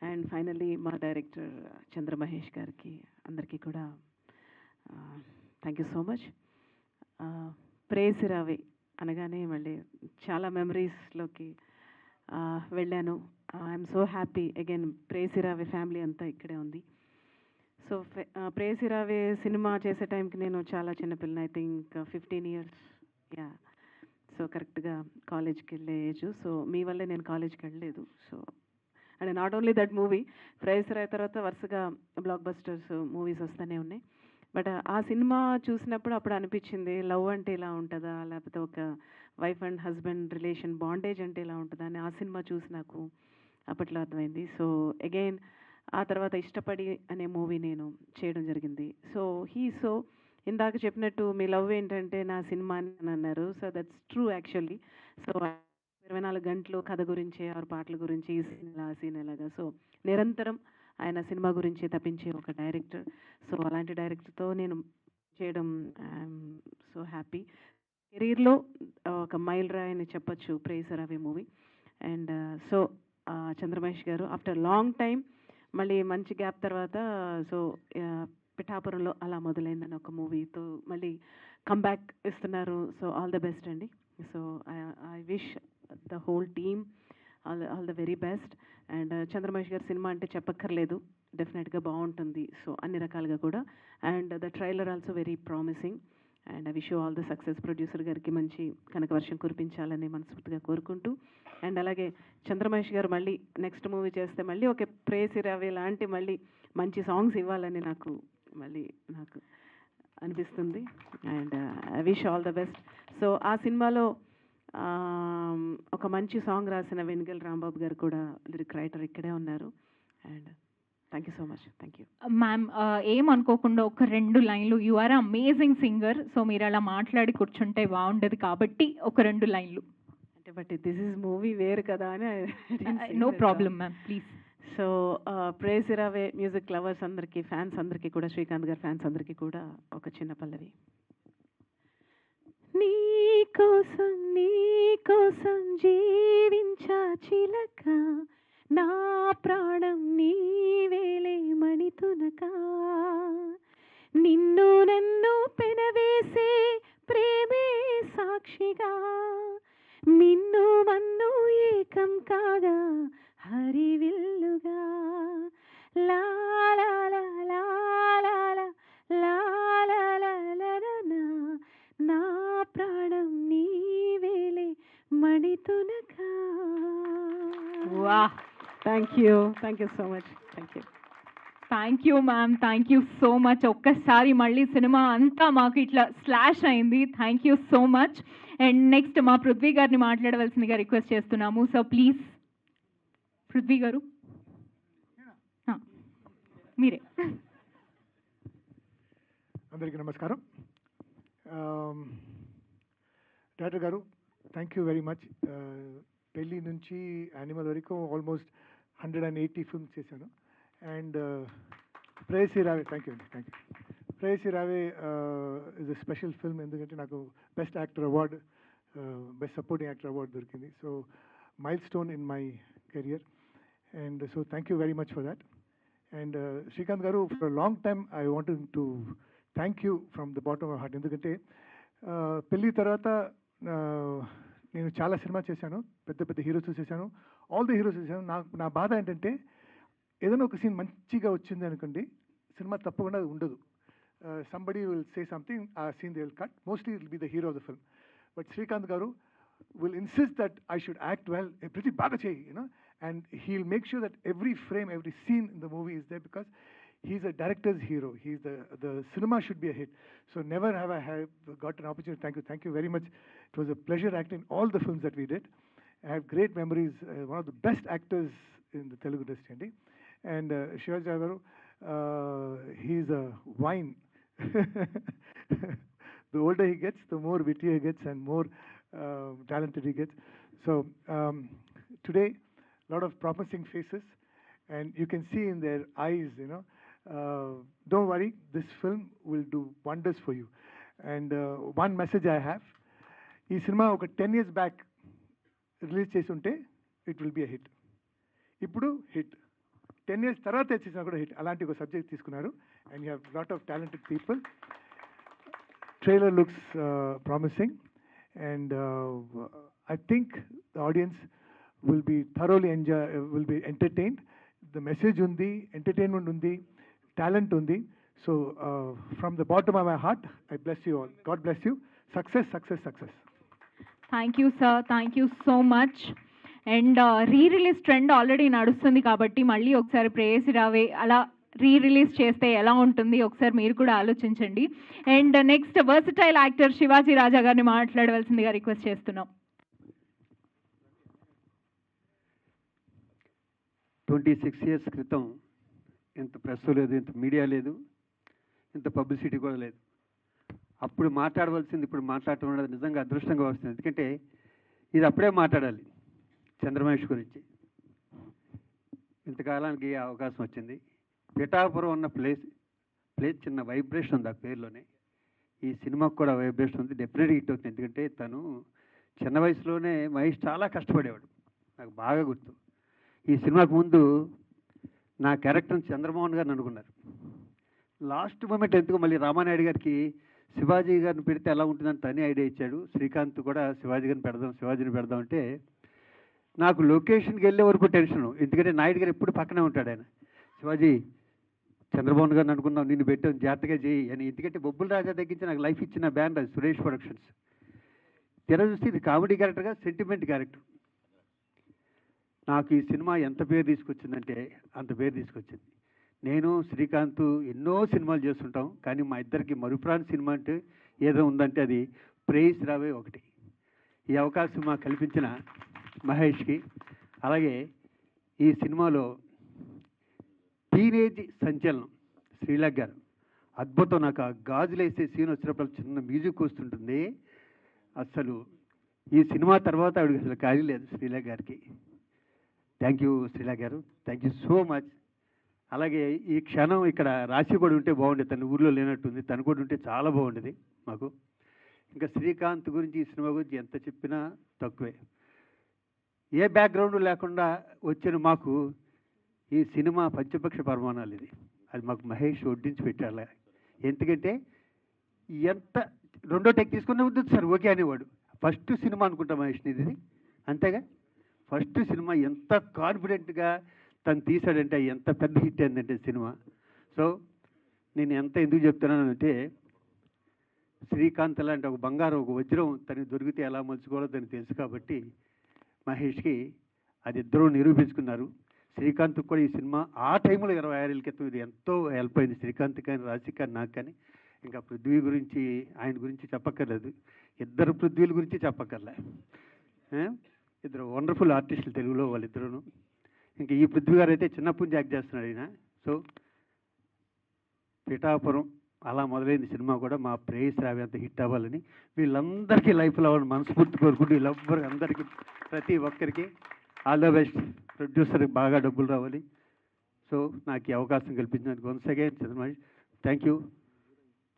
అండ్ ఫైనల్లీ మా డైరెక్టర్ చంద్రమహేష్ గారికి, అందరికీ కూడా థ్యాంక్ యూ సో మచ్. ప్రేయసి రావే అనగానే మళ్ళీ చాలా మెమరీస్లోకి వెళ్ళాను. I'm so happy again. ప్రేయసి రావే ఫ్యామిలీ అంతా ఇక్కడే ఉంది. సో ప్రేయసి రావే సినిమా చేసే టైంకి నేను చాలా చిన్నపిల్లని, I think 15 years. Yeah, so కరెక్ట్గా కాలేజ్కి వెళ్ళే ఏజ్. సో మీ వల్లే నేను కాలేజ్కి వెళ్ళలేదు. So and not only that movie, ప్రేయసి రావే తర్వాత వరుసగా బ్లాక్ బస్టర్స్ మూవీస్ వస్తూనే ఉన్నాయి. బట్ ఆ సినిమా చూసినప్పుడు అప్పుడు అనిపించింది, లవ్ అంటే ఇలా ఉంటుందా, లేకపోతే ఒక wife and husband relation bondage అంటే ఇలా ఉంటుందా అని ఆ సినిమా చూసి నాకు అప్పట్లో అర్థమైంది. సో అగైన్ ఆ తర్వాత ఇష్టపడి అనే మూవీ నేను చేయడం జరిగింది. సో ఇందాక చెప్పినట్టు మీ లవ్ ఏంటంటే నా సినిమా అని అన్నారు. So that's true actually. So 24 గంటలు కథ గురించి, ఆరు పాటల గురించి, ఈ సీన్ ఇలా, ఆ సీన్ ఎలాగా, సో నిరంతరం ఆయన సినిమా గురించి తప్పించే ఒక డైరెక్టర్. సో అలాంటి డైరెక్టర్తో నేను చేయడం ఐఎమ్ సో హ్యాపీ. కెరీర్లో ఒక మైల్ రాయి అని చెప్పొచ్చు ప్రేయసి రావే మూవీ. అండ్ సో చంద్రమహేష్ గారు ఆఫ్టర్ లాంగ్ టైం మళ్ళీ మంచి గ్యాప్ తర్వాత సో పిఠాపురంలో అలా మొదలైందని ఒక మూవీతో మళ్ళీ కంబ్యాక్ ఇస్తున్నారు. సో ఆల్ ద బెస్ట్ అండి. So I wish the whole team all the very best. And Chandra Mahesh గారి సినిమా అంటే చెప్పక్కర్లేదు, డెఫినెట్గా బాగుంటుంది. సో అన్ని రకాలుగా కూడా. And the trailer also very promising. And I wish you all the success. Producer గారికి మంచి కనకవర్షం కురిపించాలని మనస్ఫూర్తిగా కోరుకుంటూ, అండ్ అలాగే చంద్రమహేష్ గారు మళ్ళీ నెక్స్ట్ మూవీ చేస్తే మళ్ళీ ఒక ప్రేయసి రావే లాంటి మళ్ళీ మంచి సాంగ్స్ ఇవ్వాలని నాకు అనిపిస్తుంది. And I wish all the best. So ఆ సినిమాలో ఒక మంచి సాంగ్ రాసిన వెనుగల్ రాంబాబు గారు కూడా లిరిక్ రైటర్ ఇక్కడే ఉన్నారు. And thank you so much. Thank you ma'am. ఏమనుకోకుండా ఒక 2 లైన్లు, you are amazing singer. So మీరు అలా మాట్లాడి కూర్చుంటే బాగుండదు కాబట్టి ఒక 2 లైన్లు అంటే, బట్ దిస్ ఈజ్ మూవీ వేరు కదా అని. No problem ma'am, please. So ప్రేజ్ ఇరావే మ్యూజిక్ లవర్స్ అందరికీ, ఫ్యాన్స్ అందరికీ కూడా, శ్రీకాంత్ గారి ఫ్యాన్స్ అందరికీ కూడా ఒక చిన్న పల్లవి. నీ కోసం జీవించా చిలక, నా ప్రాణం నీవేలే మణితునక, నిన్ను నన్ను పెనవేసే ప్రేమే సాక్షిగా, మిన్ను మన్ను ఏకం కాగా హరివిల్లుగా, లా లా లా లా లా లా లా లా లా లా లా, నా ప్రాణం నీవేలే మణితునక. వా, thank you so much. Thank you ma'am, thank you so much. ఒక్కసారి మళ్ళీ సినిమా అంతా మాకు ఇట్లా స్లాష్ అయింది. Thank you so much. And next మా పృథ్వీ గారిని మాట్లాడవలసిందిగా రిక్వెస్ట్ చేస్తున్నాము. సో ప్లీజ్ పృథ్వీ గారు, మీరే. అందరికీ నమస్కారం. డైరెక్టర్ గారు, థ్యాంక్ యూ వెరీ మచ్. పెళ్ళి నుంచి యానిమల్ వరకు ఆల్మోస్ట్ 180 ఫిల్మ్స్ చేశాను. And Preyasi Rave, thank you అండి, thank you. Preyasi Rave is a special film, ఎందుకంటే నాకు best actor award, best supporting actor award దొరికింది. So milestone in my career. And so thank you very much for that. And Srikanth garu, for long time I wanted to thank you from the bottom of heart. ఎందుకంటే పెళ్ళి తర్వాత నేను చాలా cinema చేశాను, పెద్ద పెద్ద heroes చేశాను, ఆల్ ది హీరోస్ చేశాను. నా బాధ ఏంటంటే ఏదైనా ఒక సీన్ మంచిగా వచ్చింది అనుకోండి, సినిమా తప్పకుండా ఉండదు. సంబడి విల్ సే సంథింగ్, ఆ scene they will cut, mostly will be the hero of the film. But Srikanth గారు will insist that I should act well, pretty baga chahiye, you know, and he'll make sure that every frame, every scene in the movie is there, because he's a director's hero. He's the cinema should be a hit. So never have I got an opportunity. Thank you very much. It was a pleasure acting all the films that we did. I have great memories. One of the best actors in the Telugu industry, Andy. And Shivaji Ragaru, he's a wine. The older he gets, the more witty he gets and more talented he gets. So today, a lot of promising faces, and you can see in their eyes, you know, don't worry, this film will do wonders for you. And one message I have, ఈ cinema ఒక 10 years back release చేసి ఉంటే it will be a hit. ఇప్పుడు hit. 10 years తర్వాత చేసినా కూడా hit. అలాంటి ఒక సబ్జెక్ట్ తీసుకున్నారు. And you have lot of talented people. Trailer looks promising. And I think the audience will be thoroughly will be entertained. The message undi, entertainment undi, talent undi. So from the bottom of my heart, I bless you all. God bless you. Success, success, success. Thank you, sir. Thank you so much. And re-release trend already నడుస్తుంది కాబట్టి మళ్ళీ ఒకసారి ప్రేయసి రావే అలా రీ-రిలీజ్ చేస్తే ఎలా ఉంటుంది ఒకసారి మీరు కూడా ఆలోచించండి. And next versatile actor Shivaji Raja garu మాట్లాడవలసిందిగా రిక్వెస్ట్ చేస్తున్నాం. 26 years క్రితం ఇంత ప్రెస్ లేదు, ఇంత మీడియా లేదు, ఇంత పబ్లిసిటీ కూడా లేదు. అప్పుడు మాట్లాడవలసింది ఇప్పుడు మాట్లాడటం అనేది నిజంగా అదృష్టంగా వస్తుంది. ఎందుకంటే ఇది అప్పుడే మాట్లాడాలి చంద్రమహేష్ గురించి. ఇంతకాలానికి అవకాశం వచ్చింది. పిఠాపురం ఉన్న ప్లేస్ చిన్న వైబ్రేషన్ ఉంది ఆ పేరులోనే. ఈ సినిమాకు కూడా వైబ్రేషన్ ఉంది. డెఫినెట్గా హిట్ అవుతుంది. ఎందుకంటే తను చిన్న వయసులోనే మహేష్ చాలా కష్టపడేవాడు, నాకు బాగా గుర్తు. ఈ సినిమాకు ముందు నా క్యారెక్టర్ని చంద్రమోహన్ గారిని అనుకున్నారు. లాస్ట్ మూమెంట్ ఎందుకు మళ్ళీ రామానాయుడు గారికి శివాజీ గారిని పెడితే ఎలా ఉంటుందని తనే ఐడియా ఇచ్చాడు. శ్రీకాంత్ కూడా శివాజీని పెడదాం అంటే నాకు లొకేషన్కి వెళ్ళే వరకు టెన్షను. ఎందుకంటే నాయుడు గారు ఎప్పుడు పక్కనే ఉంటాడు. ఆయన శివాజీ చంద్రబాబు గారిని అనుకున్నాం, నిన్ను పెట్టాం జాగ్రత్తగా చేయి అని. ఎందుకంటే బొబ్బుల రాజా తగ్గించి నాకు లైఫ్ ఇచ్చిన బ్యాండ్ అది సురేష్ ప్రొడక్షన్స్. తెర చూస్తే ఇది కామెడీ క్యారెక్టర్గా సెంటిమెంట్ క్యారెక్టర్. నాకు ఈ సినిమా ఎంత పేరు తీసుకొచ్చిందంటే అంత పేరు తీసుకొచ్చింది. నేను శ్రీకాంత్ ఎన్నో సినిమాలు చేస్తుంటాం, కానీ మా ఇద్దరికి మరుపురాని సినిమా అంటే ఏదో ఉందంటే అది ప్రేయస్ రావే ఒకటి. ఈ అవకాశం మాకు కల్పించిన మహేష్కి, అలాగే ఈ సినిమాలో టీనేజ్ సంచలనం శ్రీలేఖ గారు అద్భుతం. నాకు ఆ గాజులు వేసే సీన్ వచ్చినప్పుడు చిన్న మ్యూజిక్ వస్తుంటుంది. అసలు ఈ సినిమా తర్వాత ఆవిడకి అసలు ఖాళీ లేదు శ్రీలేఖ గారికి. థ్యాంక్ యూ శ్రీలా గారు, థ్యాంక్ యూ సో మచ్. అలాగే ఈ క్షణం ఇక్కడ రాశి కూడా ఉంటే బాగుండేది, తన ఊర్లో లేనట్టుంది, తను కూడా ఉంటే చాలా బాగుండేది మాకు. ఇంకా శ్రీకాంత్ గురించి ఈ సినిమా గురించి ఎంత చెప్పినా తక్కువే. ఏ బ్యాక్గ్రౌండ్ లేకుండా వచ్చిన మాకు ఈ సినిమా పంచపక్ష పరిమాణాలు ఇది. అది మాకు మహేష్ వడ్డించి పెట్టాలి. ఎందుకంటే ఎంత రెండో టెక్ తీసుకునే వద్దు సార్ ఓకే అనేవాడు. ఫస్ట్ సినిమా అనుకుంటా మహేష్ని ఇది, అంతేగా ఫస్ట్ సినిమా ఎంత కాన్ఫిడెంట్గా తను తీశాడంటే ఎంత పెద్ద హిట్ అయిందంటే సినిమా. సో నేను ఎందుకు చెప్తున్నానంటే శ్రీకాంత్ లాంటి ఒక బంగారం, ఒక వజ్రం తనకి దొరికితే ఎలా మలుచుకోవాలో తనకు తెలుసు కాబట్టి మహేష్కి అది ఇద్దరూ నిరూపించుకున్నారు. శ్రీకాంత్ కూడా ఈ సినిమా ఆ టైంలో 26 ఏళ్ళ క్రితం ఇది ఎంతో హెల్ప్ అయింది శ్రీకాంత్ కానీ రాశి కానీ నాకు కానీ. ఇంకా పృథ్వీ గురించి ఆయన గురించి చెప్పక్కర్లేదు, ఇద్దరు పృథ్వీల గురించి చెప్పక్కర్లే. ఇద్దరు వండర్ఫుల్ ఆర్టిస్టులు తెలుగులో వాళ్ళిద్దరూ. ఇంకా ఈ పృథ్వీ గారు అయితే చిన్నప్పటి నుంచి యాక్ట్ చేస్తున్నాడు ఆయన. సో పిఠాపురం అలా మొదలైంది సినిమా కూడా మా ప్రేయస్ రావి అంత హిట్ అవ్వాలని వీళ్ళందరికీ లైఫ్లో అవ్వాలని మనస్ఫూర్తి కోరుకుంటూ వీళ్ళెవ్వరికి అందరికీ ప్రతి ఒక్కరికి ఆల్ ద బెస్ట్. ప్రొడ్యూసర్కి బాగా డబ్బులు రావాలి. సో నాకు ఈ అవకాశం కల్పించినందుకు once again Chandramahesh thank you,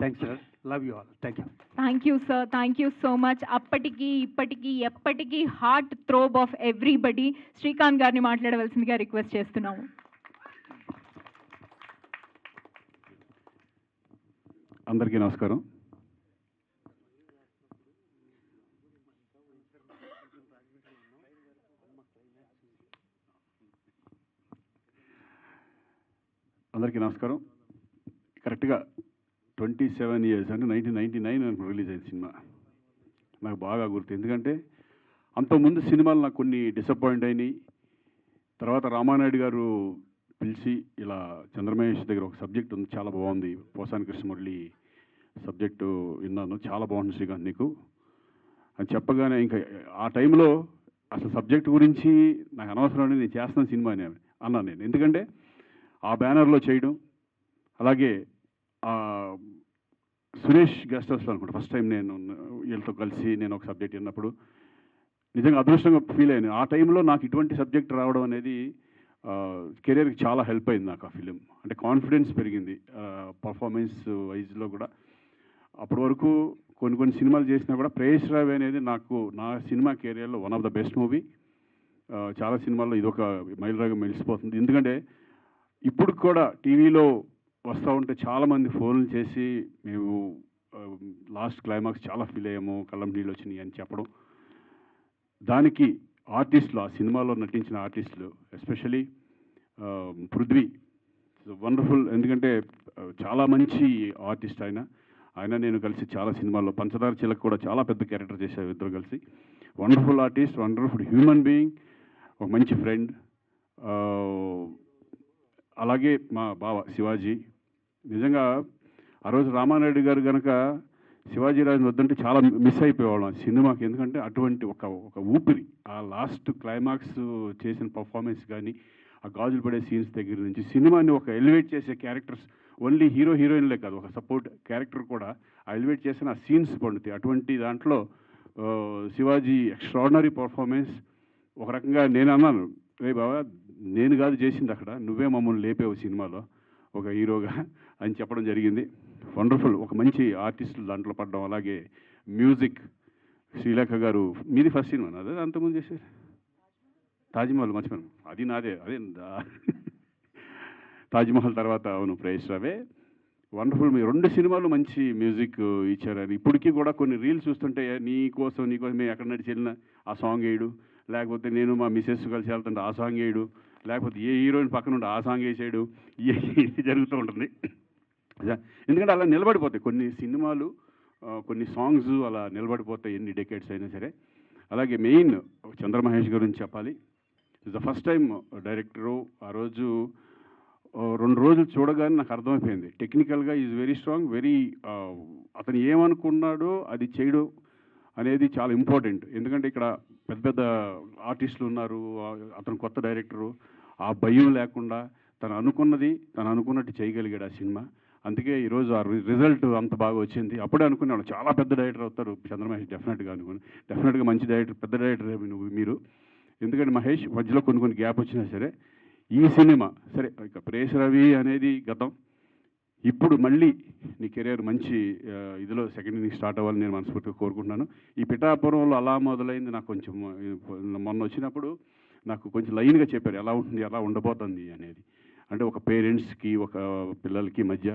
thanks sir, love you all, thank you. Thank you sir, thank you so much. అప్పటికి ఇప్పటికీ ఎప్పటికీ heartthrob of everybody Srikanth garu మాట్లాడవలసిందిగా రిక్వెస్ట్ చేస్తున్నాము. అందరికీ నమస్కారం. అందరికీ నమస్కారం. కరెక్ట్గా 27 years అంటే 1999 నాకు రిలీజ్ అయింది సినిమా. నాకు బాగా గుర్తు, ఎందుకంటే అంతకుముందు సినిమాలు నాకు కొన్ని డిసప్పాయింట్ అయినాయి. తర్వాత రామానాయుడు గారు పిలిచి ఇలా చంద్రమహేష్ దగ్గర ఒక సబ్జెక్ట్ ఉంది చాలా బాగుంది, పోసాని కృష్ణమురళి సబ్జెక్టు విన్నాను, చాలా బాగుంది శ్రీకాంత్ నీకు అని చెప్పగానే ఇంకా ఆ టైంలో అసలు సబ్జెక్ట్ గురించి నాకు అనవసరం, నేను చేస్తాను సినిమా అని అన్నాను నేను. ఎందుకంటే ఆ బ్యానర్లో చేయడం, అలాగే సురేష్ గెస్ట్ హౌస్లో అనుకుంటా ఫస్ట్ టైం నేను వీళ్ళతో కలిసి నేను ఒక సబ్జెక్ట్ విన్నప్పుడు నిజంగా అదృష్టంగా ఫీల్ అయ్యాను. ఆ టైంలో నాకు ఇటువంటి సబ్జెక్ట్ రావడం అనేది కెరీర్కి చాలా హెల్ప్ అయింది నాకు. ఆ ఫిలిం అంటే కాన్ఫిడెన్స్ పెరిగింది పర్ఫార్మెన్స్ వైజ్లో కూడా. అప్పటి వరకు కొన్ని సినిమాలు చేసినా కూడా ప్రేయస్ రావి అనేది నాకు నా సినిమా కెరియర్లో one of the best movie. చాలా సినిమాల్లో ఇదొక మైలురాయిగా మెలిసిపోతుంది. ఎందుకంటే ఇప్పుడు కూడా టీవీలో వస్తూ ఉంటే చాలామంది ఫోన్లు చేసి మేము లాస్ట్ క్లైమాక్స్ చాలా ఫీల్ అయ్యాము, కళ్ళం నీళ్ళు వచ్చినాయి అని చెప్పడం. దానికి ఆర్టిస్టులు, ఆ సినిమాలో నటించిన ఆర్టిస్టులు ఎస్పెషలీ పృథ్వీ వండర్ఫుల్. ఎందుకంటే చాలా మంచి ఆర్టిస్ట్ ఆయన నేను కలిసి చాలా సినిమాల్లో పంచదార చిలక కూడా చాలా పెద్ద క్యారెక్టర్ చేశారు ఇద్దరు కలిసి. Wonderful artist, wonderful human being, ఒక మంచి ఫ్రెండ్. అలాగే మా బావ శివాజీ, నిజంగా ఆ రోజు రామానాయుడు గారు కనుక శివాజీ రాజుని వద్దంటే చాలా మిస్ అయిపోయేవాళ్ళం సినిమాకి. ఎందుకంటే అటువంటి ఒక ఊపిరి, ఆ లాస్ట్ క్లైమాక్స్ చేసిన పర్ఫార్మెన్స్ కానీ, ఆ గాజులు పడే సీన్స్ దగ్గర నుంచి సినిమాని ఒక ఎలివేట్ చేసే క్యారెక్టర్స్, ఓన్లీ హీరో హీరోయిన్లే కాదు, ఒక సపోర్ట్ క్యారెక్టర్ కూడా ఆ ఎలివేట్ చేసిన ఆ సీన్స్ పండుతాయి. అటువంటి దాంట్లో శివాజీ ఎక్స్ట్రాడినరీ పర్ఫార్మెన్స్. ఒక రకంగా నేను అన్నాను, రే బాబా నేను కాదు చేసింది అక్కడ, నువ్వే మమ్మల్ని లేపేవు సినిమాలో ఒక హీరోగా అని చెప్పడం జరిగింది. వండర్ఫుల్, ఒక మంచి ఆర్టిస్టులు దాంట్లో పడడం. అలాగే మ్యూజిక్ శ్రీలేఖ గారు, మీది ఫస్ట్ సినిమా అదే అంతకుముందు చేశారు తాజ్మహల్, మర్చిపోయాను అది నాదే, అదే తాజ్మహల్ తర్వాత అవును ప్రేయస్ రావే. వండర్ఫుల్, మీ 2 సినిమాలు మంచి మ్యూజిక్ ఇచ్చారు. ఇప్పటికీ కూడా కొన్ని రీల్స్ చూస్తుంటే నీకోసం మేము ఎక్కడ నడిచి వెళ్ళినా ఆ సాంగ్ వేయడు, లేకపోతే నేను మా మిసెస్ కలిసి వెళ్తుంటే ఆ సాంగ్ వేయడు, లేకపోతే ఏ హీరోయిన్ పక్కన ఉంటే ఆ సాంగ్ వేసాడు, జరుగుతూ ఉంటుంది. ఎందుకంటే అలా నిలబడిపోతాయి కొన్ని సినిమాలు, కొన్ని సాంగ్స్ అలా నిలబడిపోతాయి ఎన్ని డెకేడ్స్ అయినా సరే. అలాగే మెయిన్ చంద్రమహేష్ గురించి చెప్పాలి. It's the first time director. ఆ రోజు 2 రోజులు చూడగానే నాకు అర్థమైపోయింది, టెక్నికల్గా ఈజ్ వెరీ స్ట్రాంగ్, అతను ఏమనుకున్నాడో అది చేయడం అనేది చాలా ఇంపార్టెంట్. ఎందుకంటే ఇక్కడ పెద్ద పెద్ద ఆర్టిస్టులు ఉన్నారు, అతను కొత్త డైరెక్టరు, ఆ భయం లేకుండా తను అనుకున్నట్టు చేయగలిగాడు ఆ సినిమా. అందుకే ఈరోజు ఆ రిజల్ట్ అంత బాగా వచ్చింది. అప్పుడే అనుకున్నాను చాలా పెద్ద డైరెక్టర్ అవుతారు చంద్రమహేష్, డెఫినెట్గా మంచి డైరెక్టర్, పెద్ద డైరెక్టర్ మీరు. ఎందుకంటే మహేష్ మధ్యలో కొన్ని గ్యాప్ వచ్చినా సరే ఈ సినిమా సరే ఇక ప్రేస్ రవి అనేది గతం, ఇప్పుడు మళ్ళీ నీ కెరీర్ మంచి ఇదిలో సెకండ్ ఇన్నింగ్ స్టార్ట్ అవ్వాలని నేను మనస్ఫూర్తిగా కోరుకుంటున్నాను. ఈ పిఠాపురంలో అలా మొదలైంది నాకు కొంచెం మొన్న వచ్చినప్పుడు నాకు కొంచెం లైన్గా చెప్పారు ఎలా ఉంటుంది, ఎలా ఉండబోతుంది అనేది. అంటే ఒక పేరెంట్స్కి ఒక పిల్లలకి మధ్య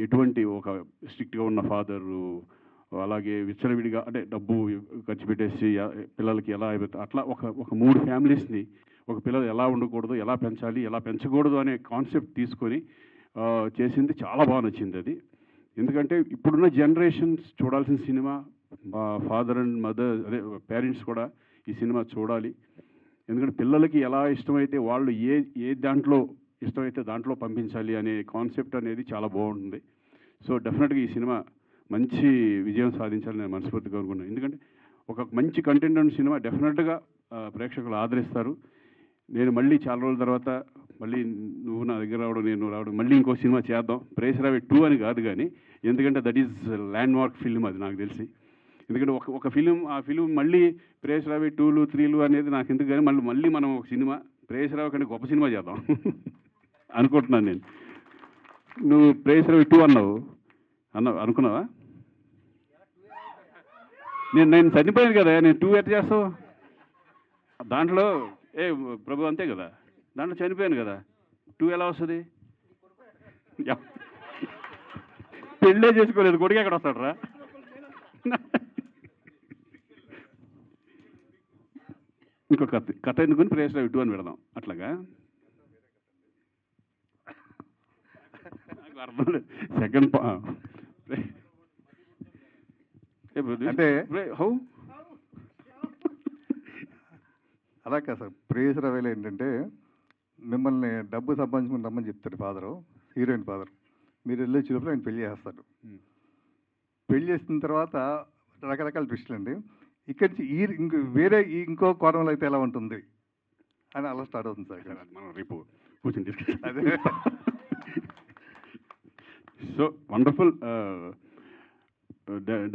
ఎటువంటి ఒక స్ట్రిక్ట్గా ఉన్న ఫాదరు, అలాగే విచ్చలవిడిగా అంటే డబ్బు ఖర్చు పెట్టేసి పిల్లలకి ఎలా అయిపోతుంది అట్లా ఒక 3 ఫ్యామిలీస్ని ఒక పిల్లలు ఎలా ఉండకూడదు, ఎలా పెంచాలి, ఎలా పెంచకూడదు అనే కాన్సెప్ట్ తీసుకొని చేసింది చాలా బాగా నచ్చింది అది. ఎందుకంటే ఇప్పుడున్న జనరేషన్స్ చూడాల్సిన సినిమా, మా ఫాదర్ అండ్ మదర్ అదే పేరెంట్స్ కూడా ఈ సినిమా చూడాలి. ఎందుకంటే పిల్లలకి ఎలా ఇష్టమైతే వాళ్ళు ఏ దాంట్లో ఇష్టమైతే దాంట్లో పంపించాలి అనే కాన్సెప్ట్ అనేది చాలా బాగుంటుంది. సో డెఫినెట్గా ఈ సినిమా మంచి విజయం సాధించాలని నేను మనస్ఫూర్తిగా కోరుకున్నాను. ఎందుకంటే ఒక మంచి కంటెంట్ ఉన్న సినిమా డెఫినెట్గా ప్రేక్షకులు ఆదరిస్తారు. నేను మళ్ళీ చాలా రోజుల తర్వాత మళ్ళీ నువ్వు నా దగ్గర రావడం, నేను రావడం, మళ్ళీ ఇంకో సినిమా చేద్దాం. ప్రేస్ రవి 2 అని కాదు కానీ, ఎందుకంటే that is land mark film అది నాకు తెలిసి. ఎందుకంటే ఒక ఫిలిం, ఆ ఫిలిం మళ్ళీ ప్రేస్ రవి 2లు 3లు అనేది నాకు ఎందుకు కానీ మళ్ళీ మనం ఒక సినిమా ప్రేస్ రవి కంటే గొప్ప సినిమా చేద్దాం అనుకుంటున్నాను నేను. నువ్వు ప్రేస్ రవి 2 అనుకున్నావా? నేను చనిపోయాను కదా, నేను 2 ఎట్లా చేస్తావు? దాంట్లో ప్రభు అంతే కదా, దాంట్లో చనిపోయాను కదా, 2 ఎలా వస్తుంది? పెళ్ళే చేసుకోలేదు, కొడుకు ఎక్కడ వస్తాడు రా? ఇంకో కథ ఎందుకుని ప్రేస్ రవి 2 అని పెడదాం అట్లాగా. సెకండ్ అంటే హౌ అలా కాదు సార్, ప్రేస్ రవిలో ఏంటంటే మిమ్మల్ని డబ్బు సంపాదించుకుని రమ్మని చెప్తాడు ఫాదరు, హీరోయిన్ ఫాదర్. మీరు వెళ్ళే చూపులో ఆయన పెళ్లి చేస్తాడు. పెళ్లి చేసిన తర్వాత రకరకాల ట్విస్టులు అండి. ఇక్కడి నుంచి వేరే ఇంకో కోణంలో అయితే ఎలా ఉంటుంది అని అలా స్టార్ట్ అవుతుంది సార్. మనం రేపు కూర్చొని డిస్కస్. అదే సో వండర్ఫుల్.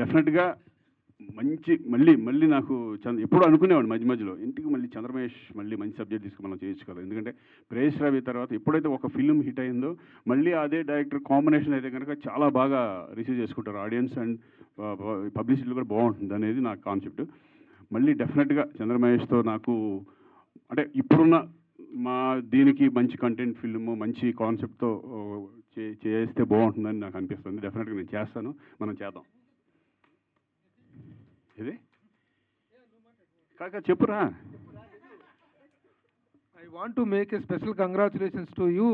డెఫినెట్గా మళ్ళీ నాకు ఎప్పుడు అనుకునేవాడు మధ్యలో ఇంటికి మళ్ళీ చంద్రమహేష్ మళ్ళీ మంచి సబ్జెక్ట్ తీసుకుని మనం చేయొచ్చు కదా. ఎందుకంటే ప్రేస్ రవి తర్వాత ఎప్పుడైతే ఒక ఫిలిం హిట్ అయిందో మళ్ళీ అదే డైరెక్టర్ కాంబినేషన్ అయితే కనుక చాలా బాగా రిసీవ్ చేసుకుంటారు ఆడియన్స్, అండ్ పబ్లిసిటీ కూడా బాగుంటుంది అనేది నా కాన్సెప్ట్. మళ్ళీ డెఫినెట్గా చంద్రమహేష్తో నాకు అంటే ఇప్పుడున్న మా దీనికి మంచి కంటెంట్ ఫిల్మ్ మంచి కాన్సెప్ట్తో చేస్తే బాగుంటుందని నాకు అనిపిస్తుంది. డెఫినెట్గా నేను చేస్తాను, మనం చేద్దాం. ఇది కాక చెప్పురా. I want to make a special congratulations to you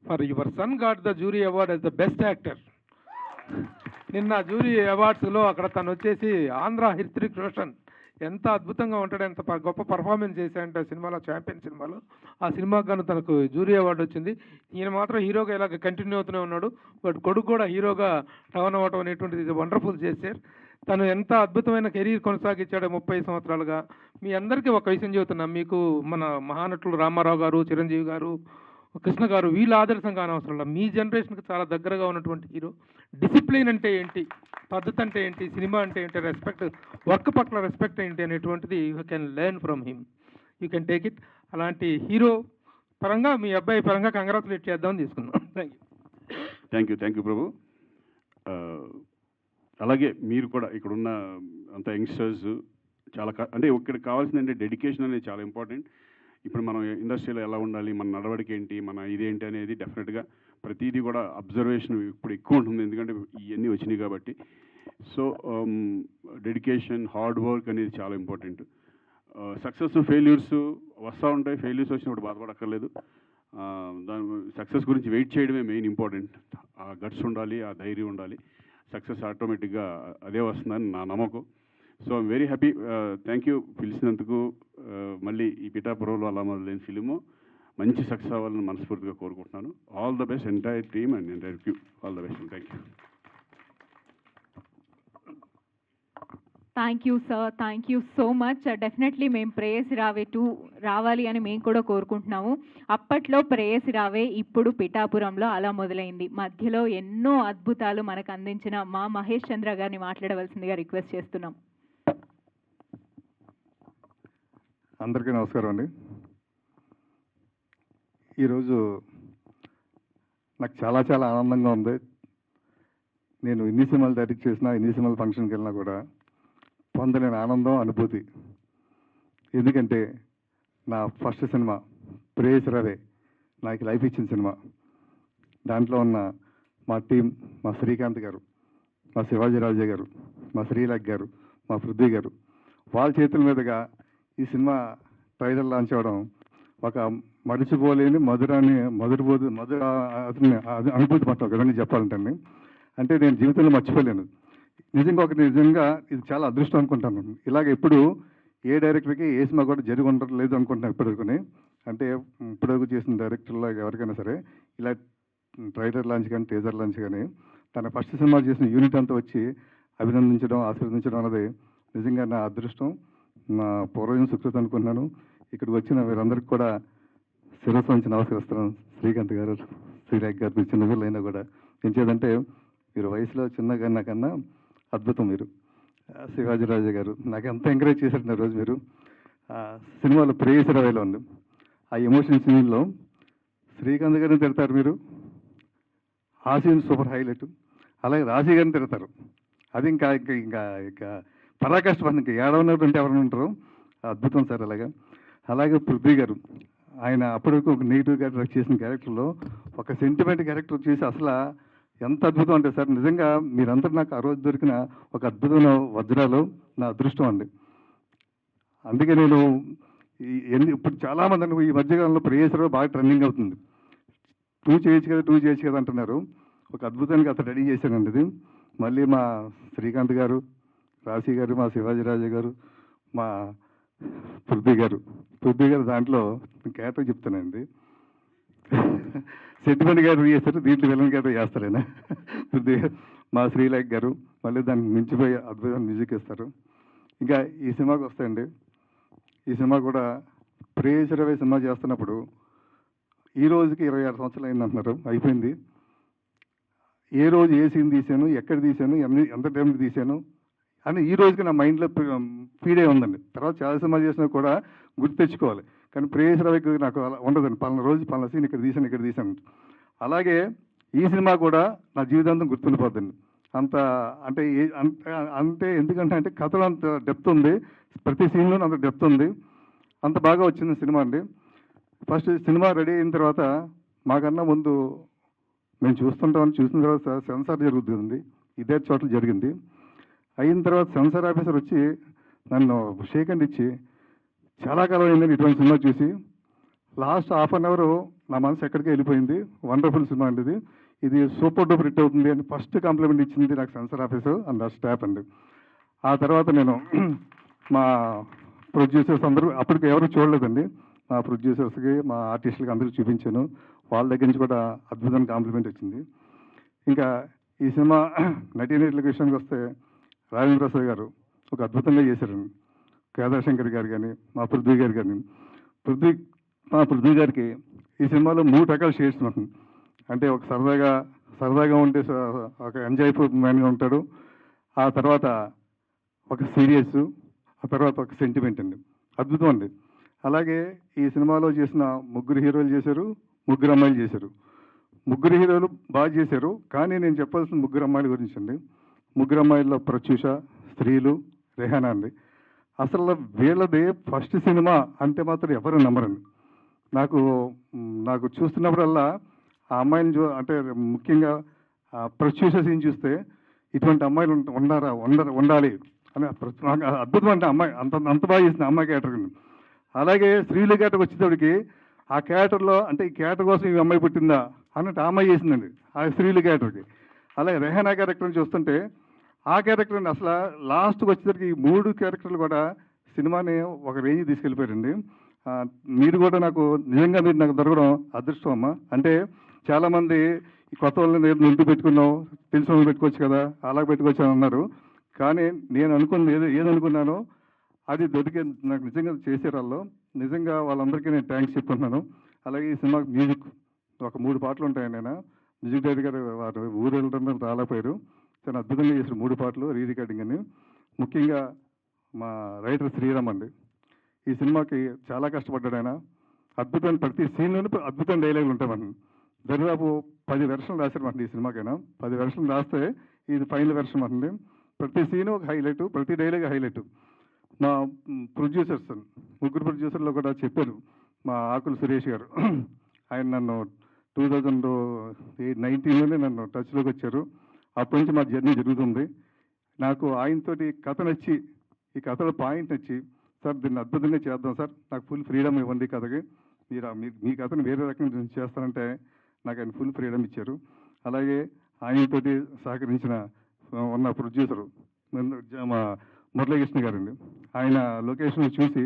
for your son got the jury award as the best actor. నిన్న జ్యూరీ అవార్డ్స్లో అక్కడ తను వచ్చేసి ఆంధ్ర హృతిక్ రోషన్ ఎంత అద్భుతంగా ఉంటాడు, ఎంత గొప్ప పర్ఫార్మెన్స్ చేశాడంటే సినిమాలో, ఛాంపియన్ సినిమాలో. ఆ సినిమాకు గాను తనకు జ్యూరీ అవార్డు వచ్చింది. ఈయన మాత్రం హీరోగా ఇలాగ కంటిన్యూ అవుతూనే ఉన్నాడు. బట్ కొడుకు కూడా హీరోగా టర్న్ అవ్వటం అనేటువంటిది వండర్ఫుల్ చేశారు. తను ఎంత అద్భుతమైన కెరీర్ కొనసాగించాడో 30 సంవత్సరాలుగా. మీ అందరికీ ఒక విషయం చెబుతున్నాం, మీకు మన మహానటులు రామారావు గారు, చిరంజీవి గారు, కృష్ణ గారు వీళ్ళ ఆదర్శం కానవసరం లేదు. మీ జనరేషన్కి చాలా దగ్గరగా ఉన్నటువంటి హీరో. డిసిప్లిన్ అంటే ఏంటి, పద్ధతి అంటే ఏంటి, సినిమా అంటే ఏంటి, రెస్పెక్ట్, వర్క్ పట్ల రెస్పెక్ట్ ఏంటి అనేటువంటిది you can learn from him, you can take it. అలాంటి హీరో పరంగా మీ అబ్బాయి పరంగా కంగ్రాచులేట్ చేద్దామని తీసుకున్నాం. థ్యాంక్ యూ ప్రభు. అలాగే మీరు కూడా ఇక్కడున్న అంత యంగ్స్టర్స్ చాలా అంటే ఇక్కడ కావాల్సింది అంటే డెడికేషన్ అనేది చాలా ఇంపార్టెంట్. ఇప్పుడు మనం ఇండస్ట్రీలో ఎలా ఉండాలి, మన నడవడిక ఏంటి, మన ఇదేంటి అనేది డెఫినెట్గా ప్రతిదీ కూడా అబ్జర్వేషన్ ఇప్పుడు ఎక్కువ ఉంటుంది, ఎందుకంటే ఇవన్నీ వచ్చినాయి కాబట్టి. సో డెడికేషన్, హార్డ్ వర్క్ అనేది చాలా ఇంపార్టెంట్. సక్సెస్ ఫెయిల్యూర్స్ వస్తూ ఉంటాయి, ఫెయిల్యూర్స్ వచ్చినప్పుడు బాధపడక్కర్లేదు. దాని సక్సెస్ గురించి వెయిట్ చేయడమే మెయిన్ ఇంపార్టెంట్. ఆ గట్స్ ఉండాలి, ఆ ధైర్యం ఉండాలి. సక్సెస్ ఆటోమేటిక్గా అదే వస్తుందని నా నమ్మకం. So I'm very happy. Thank you పిలిచినందుకు. మళ్ళీ ఈ పిఠాపురంలో అలా మొదలైన ఫిలిము మంచి సక్సెస్ అవ్వాలని మనస్ఫూర్తిగా కోరుకుంటున్నాను. All the best entire team and entire crew. All the best. Thank you. Thank you sir, thank you so much. Definitely మేము ప్రేయసి రావే 2 రావాలి అని మేము కూడా కోరుకుంటున్నాము. అప్పట్లో ప్రేయసి రావే, ఇప్పుడు పిఠాపురంలో అలా మొదలైంది. మధ్యలో ఎన్నో అద్భుతాలు మనకు అందించిన మా మహేష్ చంద్ర గారిని మాట్లాడవలసిందిగా రిక్వెస్ట్ చేస్తున్నాం. అందరికీ నమస్కారం అండి. ఈరోజు నాకు చాలా చాలా ఆనందంగా ఉంది. నేను ఇన్ని సినిమాలు డైరెక్ట్ చేసినా, ఇన్ని సినిమాల ఫంక్షన్కి వెళ్ళినా కూడా పొందలేని ఆనందం, అనుభూతి. ఎందుకంటే నా ఫస్ట్ సినిమా ప్రేయస్ రవే నాకు లైఫ్ ఇచ్చిన సినిమా. దాంట్లో ఉన్న మా టీం, మా శ్రీకాంత్ గారు, మా శివాజీ రాజా గారు, మా శ్రీలేఖ గారు, మా పృథ్వీ గారు, వాళ్ళ చేతుల మీదుగా ఈ సినిమా ట్రైలర్ లాంచ్ అవ్వడం ఒక మరిచిపోలేని మధుర అనుభూతి పట్ల కదండి చెప్పాలంటే. అంటే నేను జీవితంలో మర్చిపోలేను. నిజంగా ఇది చాలా అదృష్టం అనుకుంటాను. ఇలాగ ఎప్పుడు ఏ డైరెక్టర్కి ఏ సినిమా కూడా జరిగి ఉండలేదు అనుకుంటున్నాను ఇప్పటివరకు. అంటే ఇప్పటివరకు చేసిన డైరెక్టర్లో ఎవరికైనా సరే ఇలా ట్రైలర్ లాంచ్ కానీ టీజర్ లాంచ్ కానీ తన ఫస్ట్ సినిమా చేసిన యూనిట్ అంతా వచ్చి అభినందించడం, ఆశీర్వదించడం అన్నది నిజంగా నా అదృష్టం, నా పూర్వజం సుకృతి అనుకుంటున్నాను. ఇక్కడికి వచ్చిన వీరందరికీ కూడా శిరస్సు నుంచి నమస్కరిస్తున్నాను. శ్రీకాంత్ గారు, శ్రీలేఖ గారు, మీరు చిన్న పిల్లలు అయినా కూడా ఏం చేద్దంటే మీరు వయసులో చిన్నగా కన్నా అద్భుతం. మీరు శివాజీ రాజా గారు నాకు ఎంత ఎంకరేజ్ చేశారు రోజు. మీరు సినిమాలో ప్రేయస్ రవేలో ఉంది ఆ ఎమోషన్ సీన్లో శ్రీకాంత్ గారిని తిడతారు మీరు, ఆ సీన్ సూపర్ హైలైట్. అలాగే రాజీ గారిని తిడతారు, అది ఇంకా ఇంకా ఇంకా ఇంకా పరాకాష్ట. ఇంకా ఏడవనట్టు ఉంటే ఎవరైనా ఉంటారు. అద్భుతం సార్. అలాగే పృథ్వీ గారు, ఆయన అప్పటివరకు ఒక నెగిటివ్ క్యారెక్టర్ చేసిన క్యారెక్టర్లో ఒక సెంటిమెంట్ క్యారెక్టర్ చేసి అసలు ఎంత అద్భుతం అంటే సార్ నిజంగా మీరంతా నాకు ఆ రోజు దొరికిన ఒక అద్భుతమైన వజ్రాలు, నా అదృష్టం అండి. అందుకే నేను ఇప్పుడు చాలామంది ఈ మధ్యకాలంలో ప్రేయస్లో బాగా ట్రెండింగ్ అవుతుంది. 2 చేయొచ్చు కదా అంటున్నారు. ఒక అద్భుతానికి అతను రెడీ చేశానండి. ఇది మళ్ళీ మా శ్రీకాంత్ గారు, రాశి గారు, మా శివాజీ రాజా గారు, మా పృథ్వీ గారు దాంట్లో క్యారెక్టర్ చెప్తానండి. సెంటిమెంట్ క్యారెక్టర్ చేస్తారు, దీంట్లో విలన్ క్యారెక్టర్ చేస్తారైనా పృథ్వీ గారు. మా శ్రీలేఖ గారు మళ్ళీ దానికి మించిపోయి అద్భుతమైన మ్యూజిక్ ఇస్తారు. ఇంకా ఈ సినిమాకి వస్తాయండి. ఈ సినిమా కూడా ప్రేయస్ రవే సినిమా చేస్తున్నప్పుడు ఈ రోజుకి 26 సంవత్సరాలు అయింది అంటున్నారు, అయిపోయింది. ఏ రోజు ఏ సీన్ తీశాను, ఎక్కడ తీశాను, ఎంత టైంకి తీశాను అని ఈ రోజుకి నా మైండ్లో ఫీడ్ అయి ఉందండి. తర్వాత చాలా సినిమా చేసినా కూడా గుర్తు తెచ్చుకోవాలి. కానీ ప్రేయస్ రవికి నాకు అలా ఉండదండి. పలానా రోజు పలానా సీన్ ఇక్కడ తీశాను. అలాగే ఈ సినిమా కూడా నా జీవితాంతం గుర్తుండిపోద్దండి. అంత అంటే ఎందుకంటే కథలో అంత డెప్త్ ఉంది, ప్రతి సీన్లోనూ అంత డెప్త్ ఉంది. అంత బాగా వచ్చింది సినిమా అండి. ఫస్ట్ సినిమా రెడీ అయిన తర్వాత మాకన్నా ముందు మేము చూసిన తర్వాత సెన్సార్ జరుగుతుంది. ఇదే చోట్ల జరిగింది. అయిన తర్వాత సెన్సార్ ఆఫీసర్ వచ్చి నన్ను షేక్ హ్యాండ్ ఇచ్చి చాలా కాలం అయిందని ఇటువంటి సినిమా చూసి లాస్ట్ హాఫ్ అన్ అవర్ నా మనసు ఎక్కడికి వెళ్ళిపోయింది. వండర్ఫుల్ సినిమా అండి. ఇది సూపర్ డూపర్ హిట్ అవుతుంది అని ఫస్ట్ కాంప్లిమెంట్ ఇచ్చింది నాకు సెన్సార్ ఆఫీసర్ అండ్ స్టాఫ్ అండి. ఆ తర్వాత నేను మా ప్రొడ్యూసర్స్ అందరూ అప్పటికి ఎవరు చూడలేదండి. మా ప్రొడ్యూసర్స్కి, మా ఆర్టిస్టులకి అందరికీ చూపించాను. వాళ్ళ దగ్గర నుంచి కూడా అద్భుతమైన కాంప్లిమెంట్ వచ్చింది. ఇంకా ఈ సినిమా నటీనటుల విషయానికి వస్తే రాజేంద్ర ప్రసాద్ గారు ఒక అద్భుతంగా చేశారండి. కేదార్ శంకర్ గారు కానీ, మా పృథ్వీ గారు కానీ. మా పృథ్వీ గారికి ఈ సినిమాలో 3 రకాల షేడ్స్ ఉంటుంది. అంటే ఒక సరదాగా ఉంటే ఒక ఎంజాయ్ఫుల్ మ్యాన్గా ఉంటాడు. ఆ తర్వాత ఒక సీరియస్, ఆ తర్వాత ఒక సెంటిమెంట్ అండి. అద్భుతం అండి. అలాగే ఈ సినిమాలో చేసిన 3 హీరోలు చేశారు, 3 అమ్మాయిలు చేశారు. 3 హీరోలు బాగా చేశారు. కానీ నేను చెప్పాల్సిన 3 అమ్మాయిల గురించి అండి. 3 అమ్మాయిల్లో ప్రత్యూష, శ్రీలు, రెహానా అండి. అసలు వీళ్ళది ఫస్ట్ సినిమా అంటే మాత్రం ఎవరు నమ్మరండి. నాకు చూస్తున్నప్పుడల్లా ఆ అమ్మాయిని అంటే ముఖ్యంగా ప్రత్యూష సీన్ చూస్తే ఇటువంటి అమ్మాయిలు ఉండాలి అని అద్భుతం అంటే అమ్మాయి అంత బాగా చేసిన అమ్మాయి క్యారెక్టర్. అలాగే శ్రీలు క్యారెక్టర్ వచ్చేటప్పటికి ఆ క్యారెక్టర్లో అంటే ఈ క్యారెక్టర్ కోసం ఈ అమ్మాయి పుట్టిందా అన్నట్టు ఆ అమ్మాయి చేసిందండి ఆ శ్రీలు క్యారెక్టర్కి. అలాగే రెహానా క్యారెక్టర్ని చూస్తుంటే ఆ క్యారెక్టర్ని అసలు లాస్ట్కి వచ్చేసరికి ఈ 3 క్యారెక్టర్లు కూడా సినిమాని ఒక రేంజ్ తీసుకెళ్ళిపోయారండి. మీరు కూడా నాకు నిజంగా మీరు నాకు దొరకడం అదృష్టం అమ్మ. అంటే చాలామంది ఈ కొత్త వాళ్ళని ఇంటికి పెట్టుకున్నావు, తెలిసిన వాళ్ళు పెట్టుకోవచ్చు కదా, అలా పెట్టుకోవచ్చు అని అన్నారు. కానీ నేను అనుకున్నది ఏదనుకున్నానో అది దొరికే నాకు నిజంగా చేసే వాళ్ళు. నిజంగా వాళ్ళందరికీ నేను థ్యాంక్స్ చెప్పుకుంటున్నాను. అలాగే ఈ సినిమాకి మ్యూజిక్ ఒక 3 పాటలు ఉంటాయండి. ఆయన మ్యూజిక్ డైరెక్టర్ గారు వారు ఊరు వెళ్ళడం రాలేకపోయారు. చాలా అద్భుతంగా చేసిన 3 పాటలు రీ రికార్డింగ్ అని. ముఖ్యంగా మా రైటర్ శ్రీరామ్ అండి. ఈ సినిమాకి చాలా కష్టపడ్డాడు ఆయన. అద్భుతమైన ప్రతి సీన్లోనూ అద్భుతమైన డైలాగులు ఉంటాయి మనం. దరిదాపు 10 వెర్షన్లు రాశారు మనం ఈ సినిమాకైనా. 10 వెర్షన్లు రాస్తే ఇది ఫైనల్ వెర్షన్ అండి. ప్రతి సీను ఒక హైలైట్, ప్రతి డైలాగ్ హైలైట్. మా ప్రొడ్యూసర్స్, ముగ్గురు ప్రొడ్యూసర్లు కూడా చెప్పారు. మా ఆకుల సురేష్ గారు, ఆయన నన్ను 2019లోనే నన్ను టచ్లోకి వచ్చారు. అప్పటి నుంచి మా జర్నీ జరుగుతుంది. నాకు ఆయనతోటి కథ నచ్చి, ఈ కథలో పాయింట్ నచ్చి, సార్ దీన్ని అద్భుతంగా చేద్దాం సార్, నాకు ఫుల్ ఫ్రీడమ్ ఇవ్వండి ఈ కథకి, మీరు మీ కథను వేరే రకంగా చేస్తారంటే నాకు ఆయన ఫుల్ ఫ్రీడమ్ ఇచ్చారు. అలాగే ఆయనతోటి సహకరించిన ఉన్న ప్రొడ్యూసరు మా మురళీకృష్ణ గారండి, ఆయన లొకేషన్ చూసి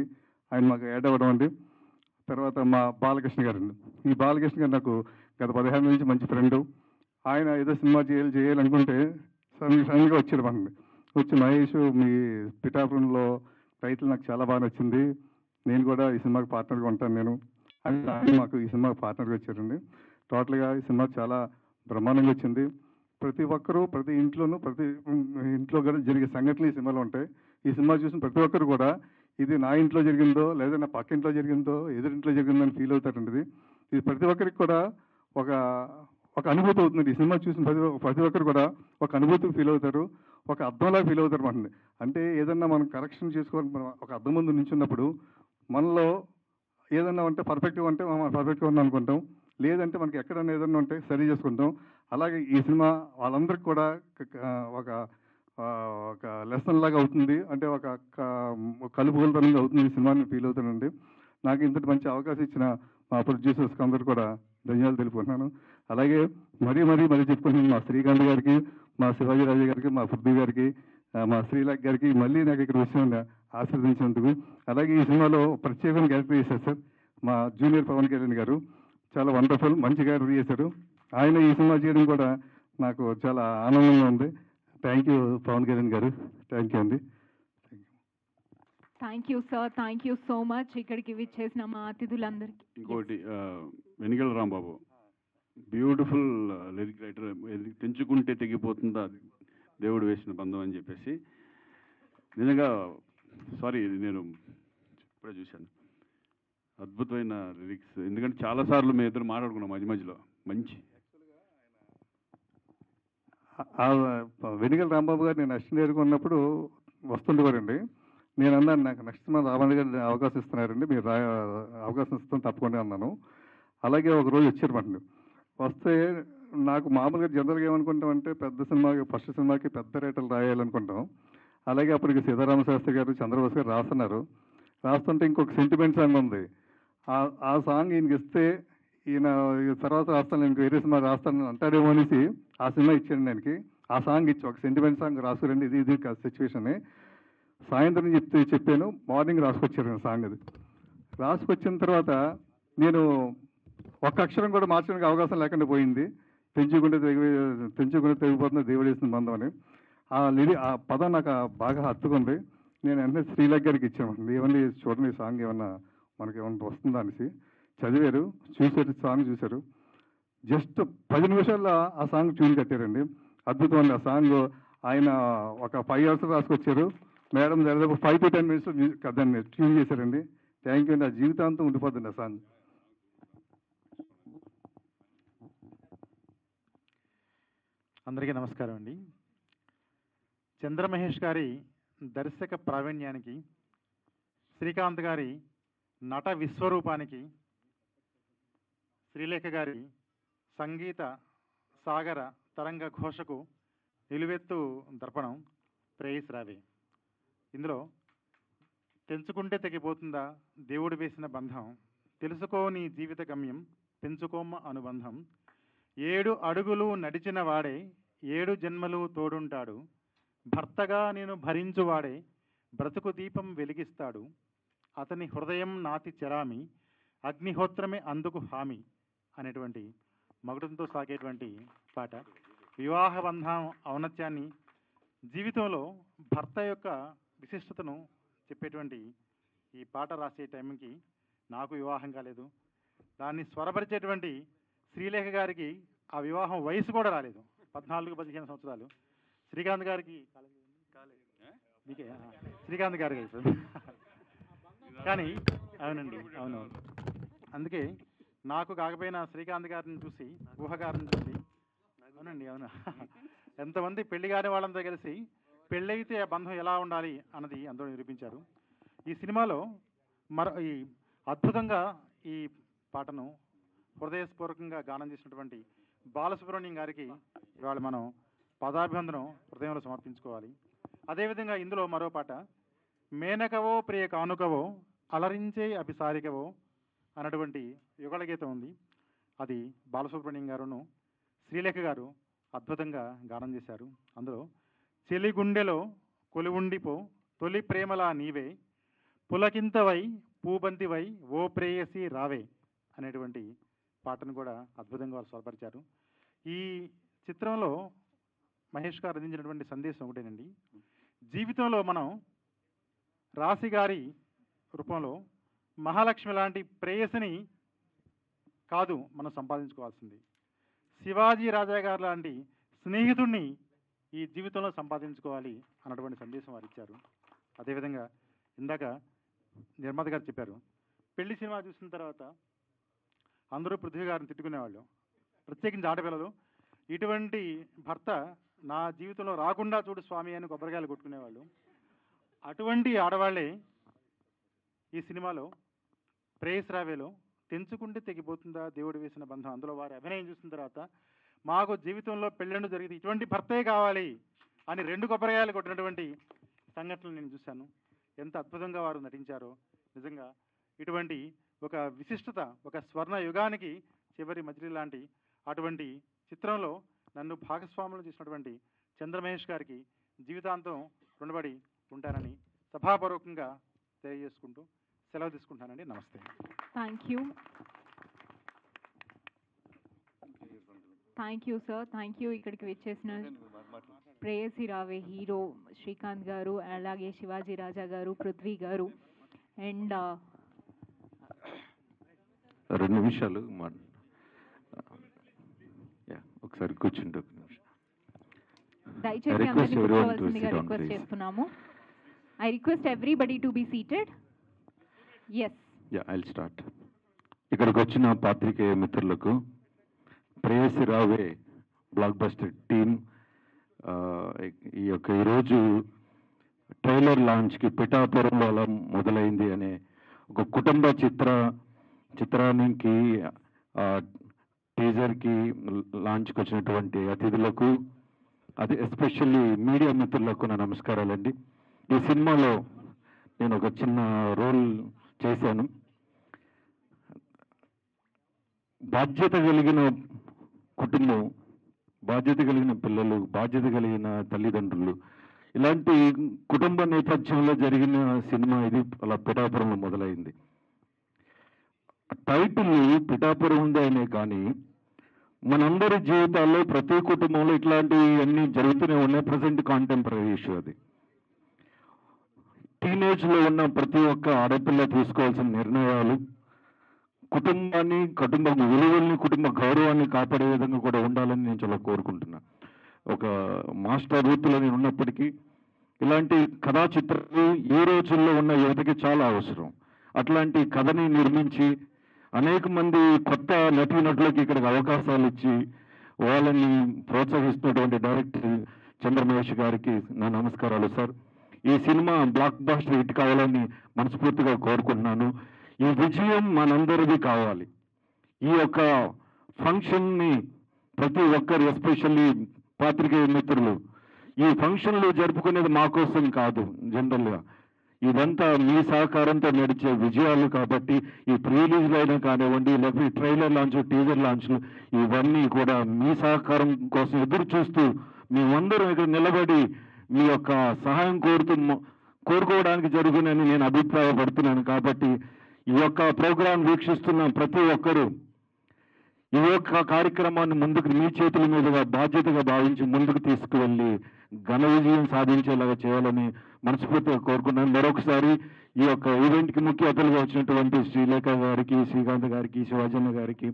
ఆయన మాకు యాడ్ అవ్వడం అండి. తర్వాత మా బాలకృష్ణ గారండి, ఈ బాలకృష్ణ గారు నాకు గత 15 నుంచి మంచి ఫ్రెండు. ఆయన ఏదో సినిమా చేయాలనుకుంటే సడన్గా వచ్చాడు మనకి. వచ్చి మహేష్ మీ పిఠాపురంలో టైటిల్ నాకు చాలా బాగా నచ్చింది, నేను కూడా ఈ సినిమాకి పార్ట్నర్గా ఉంటాను నేను అని ఆయన మాకు ఈ సినిమాకి పార్ట్నర్గా వచ్చారండి. టోటల్గా ఈ సినిమా చాలా బ్రహ్మాండంగా వచ్చింది. ప్రతి ఒక్కరూ ప్రతి ఇంట్లో కూడా జరిగే సంఘటనలు ఈ సినిమాలో ఉంటాయి. ఈ సినిమా చూసిన ప్రతి ఒక్కరు కూడా ఇది నా ఇంట్లో జరిగిందో లేదా నా పక్క ఇంట్లో జరిగిందో ఎదురింట్లో జరిగిందో అని ఫీల్ అవుతారండి. ఇది ప్రతి ఒక్కరికి కూడా ఒక అనుభూతి అవుతుంది. ఈ సినిమా చూసిన ప్రతి ఒక్కరు కూడా ఒక అనుభూతి ఫీల్ అవుతారు, ఒక అర్థంలా ఫీల్ అవుతారు మనల్ని. అంటే ఏదన్నా మనం కరెక్షన్ చేసుకోవాలి, మనం ఒక అర్థం ముందు నిల్చున్నప్పుడు మనలో ఏదన్నా ఉంటే పర్ఫెక్ట్గా ఉంటే మనం పర్ఫెక్ట్గా ఉన్నాం అనుకుంటాం, లేదంటే మనకి ఎక్కడన్నా ఏదన్నా ఉంటే సరి చేసుకుంటాం. అలాగే ఈ సినిమా వాళ్ళందరికీ కూడా ఒక లెసన్ లాగా అవుతుంది, అంటే ఒక కలుపుగోలుతనంగా అవుతుంది ఈ సినిమాని ఫీల్ అవుతానండి. నాకు ఇంతటి మంచి అవకాశం ఇచ్చిన మా ప్రొడ్యూసర్స్కి అందరూ కూడా ధన్యవాదాలు తెలుపుకుంటున్నాను. అలాగే మరీ చెప్పుకుంటున్నాను మా శ్రీకాంత్ గారికి, మా శివాజీ రాజా గారికి, మా పృథ్వీ గారికి, మా శ్రీలేఖ గారికి మళ్ళీ నాకు ఇక్కడ విషయం ఆశీర్వదించినందుకు. అలాగే ఈ సినిమాలో ప్రత్యేకమైన క్యారెక్టర్ చేశారు సార్ మా జూనియర్ పవన్ కళ్యాణ్ గారు, చాలా వండర్ఫుల్ మంచి క్యారెక్టర్ చేశారు. ఆయన ఈ సినిమా చేయడం కూడా నాకు చాలా ఆనందంగా ఉంది. Thank you Pawan Kalyan garu, thank you అండి. Thank you sir, thank you so much ఇక్కడికి విచ్చేసిన మా అతిథులందరికీ. ఇంకోటి వెనిగల రాంబాబు బ్యూటిఫుల్ లిరిక్ రైటర్, తెంచుకుంటే తెగిపోతుందా దేవుడు వేసిన బంధం అని చెప్పేసి. నిజంగా సారీ, ఇది నేను ఇప్పుడే చూశాను, అద్భుతమైన లిరిక్స్. ఎందుకంటే చాలాసార్లు మేము ఇద్దరు మాట్లాడుకున్నాం మధ్యలో. మంచి వెనిగల రాంబాబు గారు నేను నెక్స్ట్ ఇయర్గా ఉన్నప్పుడు వస్తుండేవారండి. నేను అన్నాను నాకు నెక్స్ట్ మంత్ రామారావు గారు అవకాశం ఇస్తున్నారండి, మీరు అవకాశం ఇస్తాం తప్పకుండా అన్నాను. అలాగే ఒక రోజు వచ్చారన్నమాట. వస్తే నాకు మామూలుగా జనరల్గా ఏమనుకుంటామంటే పెద్ద సినిమాకి ఫస్ట్ సినిమాకి పెద్ద రేటలు రాయాలనుకుంటాం. అలాగే అప్పటికి సీతారామశాస్త్రి గారు చంద్రబోస్ గారు రాస్తున్నారు. రాస్తుంటే ఇంకొక సెంటిమెంట్ సాంగ్ ఉంది. ఆ సాంగ్ ఈయనకి ఇస్తే ఈయన తర్వాత రాస్తాను, నేను వేరే సినిమా రాస్తాను అంటాడేమో అనేసి ఆ సినిమా ఇచ్చాను ఆయనకి. ఆ సాంగ్ ఇచ్చి ఒక సెంటిమెంట్ సాంగ్ రాసుకురండి, ఇది సిచ్యువేషన్. సాయంత్రం చెప్పాను, మార్నింగ్ రాసుకొచ్చారు సాంగ్. అది రాసుకొచ్చిన తర్వాత నేను ఒక్క అక్షరం కూడా మార్చడానికి అవకాశం లేకుండా పోయింది. తెంచుకుంటే తెగిపోతున్న దేవుడు వేసిన బంధం అని ఆ పదం నాకు బాగా హత్తుకుంది. నేను వెంటనే శ్రీలేఖ గారికి ఇచ్చాను, ఏమన్నా చూడండి ఈ సాంగ్ ఏమన్నా మనకి ఏమన్నా వస్తుందా అనేసి. చదివారు, చూసారు, సాంగ్ చూశారు. జస్ట్ 10 నిమిషాల్లో ఆ సాంగ్ ట్యూన్ కట్టారండి. అద్భుతం అండి ఆ సాంగ్. ఆయన ఒక 5 hours రాసుకొచ్చారు, మేడం దాదాపు 5 to 10 minutes దాన్ని ట్యూన్ చేశారండి. థ్యాంక్ యూ అండి, ఆ జీవితాంతం ఉండిపోతుంది ఆ సాంగ్. అందరికీ నమస్కారం అండి. చంద్రమహేష్ గారి దర్శక ప్రావీణ్యానికి, శ్రీకాంత్ గారి నట విశ్వరూపానికి, శ్రీలేఖ గారి సంగీత సాగర తరంగ ఘోషకు నిలువెత్తు దర్పణం ప్రేయస్ రావే. ఇందులో తెంచుకుంటే తెగిపోతుందా దేవుడు వేసిన బంధం, తెలుసుకో నీ జీవిత గమ్యం పెంచుకోమ్మ అనుబంధం, 7 అడుగులు నడిచిన వాడే 7 జన్మలు తోడుంటాడు, భర్తగా నేను భరించువాడే బ్రతుకు దీపం వెలిగిస్తాడు, అతని హృదయం నాతి చెరామి అగ్నిహోత్రమే అందుకు హామీ అనేటువంటి మగుడంతో సాగేటువంటి పాట. వివాహ బంధం ఔన్నత్యాన్ని, జీవితంలో భర్త యొక్క విశిష్టతను చెప్పేటువంటి ఈ పాట రాసే టైంకి నాకు వివాహం కాలేదు. దాన్ని స్వరపరిచేటువంటి శ్రీలేఖ గారికి ఆ వివాహం వయసు కూడా రాలేదు, 14-15 సంవత్సరాలు. శ్రీకాంత్ గారికి మీకే శ్రీకాంత్ గారికి కానీ అవునండి, అవునవును. అందుకే నాకు కాకపోయినా శ్రీకాంత్ గారిని చూసి, ఊహ గారిని చూసి, అవునండి, అవును, ఎంతమంది పెళ్లి కాని వాళ్ళంతా కలిసి పెళ్ళైతే ఆ బంధం ఎలా ఉండాలి అన్నది అందరూ నిరూపించారు. ఈ సినిమాలో ఈ అద్భుతంగా ఈ పాటను హృదయపూర్వకంగా గానం చేసినటువంటి బాలసుబ్రహ్మణ్యం గారికి ఇవాళ మనం పదాభివందనం హృదయంలో సమర్పించుకోవాలి. అదేవిధంగా ఇందులో మరో పాట, మేనకవో ప్రియ కానుకవో అలరించే అభిసారికవో అన్నటువంటి యుగళ గీతం ఉంది. అది బాలసుబ్రహ్మణ్యం గారును శ్రీలేఖ గారు అద్భుతంగా గానం చేశారు. అందులో చెలి గుండెలో కొలువుండిపో తొలి ప్రేమలా నీవే పులకింతవై పూబంతివై ఓ ప్రేయసి రావే అనేటువంటి పాటను కూడా అద్భుతంగా వారు స్వరపరిచారు. ఈ చిత్రంలో మహేష్ గారు అందించినటువంటి సందేశం ఒకటేనండి, జీవితంలో మనం రాశి గారి రూపంలో మహాలక్ష్మి లాంటి ప్రేయసిని కాదు మనం సంపాదించుకోవాల్సింది, శివాజీ రాజా గారు లాంటి స్నేహితుడిని ఈ జీవితంలో సంపాదించుకోవాలి అన్నటువంటి సందేశం వారు ఇచ్చారు. అదేవిధంగా ఇందాక నిర్మాత గారు చెప్పారు, పెళ్లి సినిమా చూసిన తర్వాత అందరూ పృథ్వీ గారిని తిట్టుకునేవాళ్ళు, ప్రత్యేకించి ఆడపిల్లలు, ఇటువంటి భర్త నా జీవితంలో రాకుండా చూడు స్వామి అని కొబ్బరికాయలు కొట్టుకునేవాళ్ళు. అటువంటి ఆడవాళ్లే ఈ సినిమాలో ప్రేయస్ రావేలో తెంచుకుంటే తెగిపోతుందా దేవుడు వేసిన బంధం, అందులో వారి అభినయం చూసిన తర్వాత మాకు జీవితంలో పెళ్ళండు జరిగితే ఇటువంటి భర్తే కావాలి అని 2 కొబ్బరికాయలు కొట్టినటువంటి సంఘటనలు నేను చూశాను. ఎంత అద్భుతంగా వారు నటించారో. నిజంగా ఇటువంటి ఒక విశిష్టత, ఒక స్వర్ణ యుగానికి చివరి మజిలీ లాంటి అటువంటి చిత్రంలో నన్ను భాగస్వాములు చేసినటువంటి చంద్రమహేష్ గారికి జీవితాంతం రుణపడి ఉంటానని సభాపూర్వకంగా తెలియజేసుకుంటూ సెలవు తీసుకుంటానండి. నమస్తే. Thank you sir, thank you. ఇక్కడికి వచ్చేసిన ప్రేయసి రావే హీరో శ్రీకాంత్ గారు, అలాగే శివాజీ రాజా గారు, పృథ్వీ గారు, అండ్ 2 నిమిషాలు ఒకసారి కూర్చుంటే దయచేసి అందరినీ కూర్చోవలసిందిగా రిక్వెస్ట్ చేస్తున్నాము. I request everybody to be seated. Yes, I'll start. ఇక్కడికి వచ్చిన పాత్రికేయ మిత్రులకు, Preyasi Raave block buster team, ఈరోజు ట్రైలర్ లాంచ్కి పిఠాపురంలో అలా మొదలైంది అనే ఒక కుటుంబ చిత్రానికి టీజర్కి లాంచ్కి వచ్చినటువంటి అతిథులకు, అది ఎస్పెషల్లీ మీడియా మిత్రులకు నా నమస్కారాలండి. ఈ సినిమాలో నేను ఒక చిన్న రోల్ చేశాను. బాధ్యత కలిగిన కుటుంబం, బాధ్యత కలిగిన పిల్లలు, బాధ్యత కలిగిన తల్లిదండ్రులు, ఇలాంటి కుటుంబ నేపథ్యంలో జరిగిన సినిమా ఇది. అలా పిఠాపురంలో మొదలైంది. టైటిల్ పిఠాపురం ఉంది అనే కానీ మనందరి జీవితాల్లో ప్రతి కుటుంబంలో ఇట్లాంటివి అన్నీ జరుగుతూనే ఉన్నాయి. ప్రజెంట్ కాంటెంపరీ ఇష్యూ అది. టీనేజ్లో ఉన్న ప్రతి ఒక్క ఆడపిల్ల తీసుకోవాల్సిన నిర్ణయాలు కుటుంబాన్ని, కుటుంబ విలువల్ని, కుటుంబ గౌరవాన్ని కాపాడే విధంగా కూడా ఉండాలని నేను చాలా కోరుకుంటున్నా. ఒక మాస్టర్ వృత్తిలో నేను ఉన్నప్పటికీ ఇలాంటి కథా చిత్రాలు ఈ రోజుల్లో ఉన్న యువతకి చాలా అవసరం. అట్లాంటి కథని నిర్మించి అనేక మంది కొత్త నటీనటులకి ఇక్కడికి అవకాశాలు ఇచ్చి వాళ్ళని ప్రోత్సహిస్తున్నటువంటి డైరెక్టర్ చంద్రమహేష్ గారికి నా నమస్కారాలు సార్. ఈ సినిమా బ్లాక్ బస్టర్ హిట్ కావాలని మనస్ఫూర్తిగా కోరుకుంటున్నాను. ఈ విజయం మనందరిది కావాలి. ఈ యొక్క ఫంక్షన్ని ప్రతి ఒక్కరు, ఎస్పెషల్లీ పాత్రికేయ మిత్రులు, ఈ ఫంక్షన్లు జరుపుకునేది మా కోసం కాదు. జనరల్గా ఇదంతా మీ సహకారంతో నడిచే విజయాలు కాబట్టి ఈ ప్రీ రిలీజ్లు అయినా కానివ్వండి, లేకపోతే ట్రైలర్ లాంచ్, టీజర్ లాంచ్లు, ఇవన్నీ కూడా మీ సహకారం కోసం ఎదురు చూస్తూ మేమందరం ఇక్కడ నిలబడి మీ యొక్క సహాయం కోరుకోవడానికి జరుగునని నేను అభిప్రాయపడుతున్నాను. కాబట్టి ఈ యొక్క ప్రోగ్రాం వీక్షిస్తున్న ప్రతి ఒక్కరూ ఈ యొక్క కార్యక్రమాన్ని ముందుకు మీ చేతుల మీదుగా బాధ్యతగా భావించి ముందుకు తీసుకువెళ్ళి ఘన విజయం సాధించేలాగా చేయాలని మనస్ఫూర్తిగా కోరుకున్నాను. మరొకసారి ఈ యొక్క ఈవెంట్కి ముఖ్య అతిథులుగా వచ్చినటువంటి శ్రీలేఖ గారికి, శ్రీకాంత్ గారికి, శివాజన్న గారికి,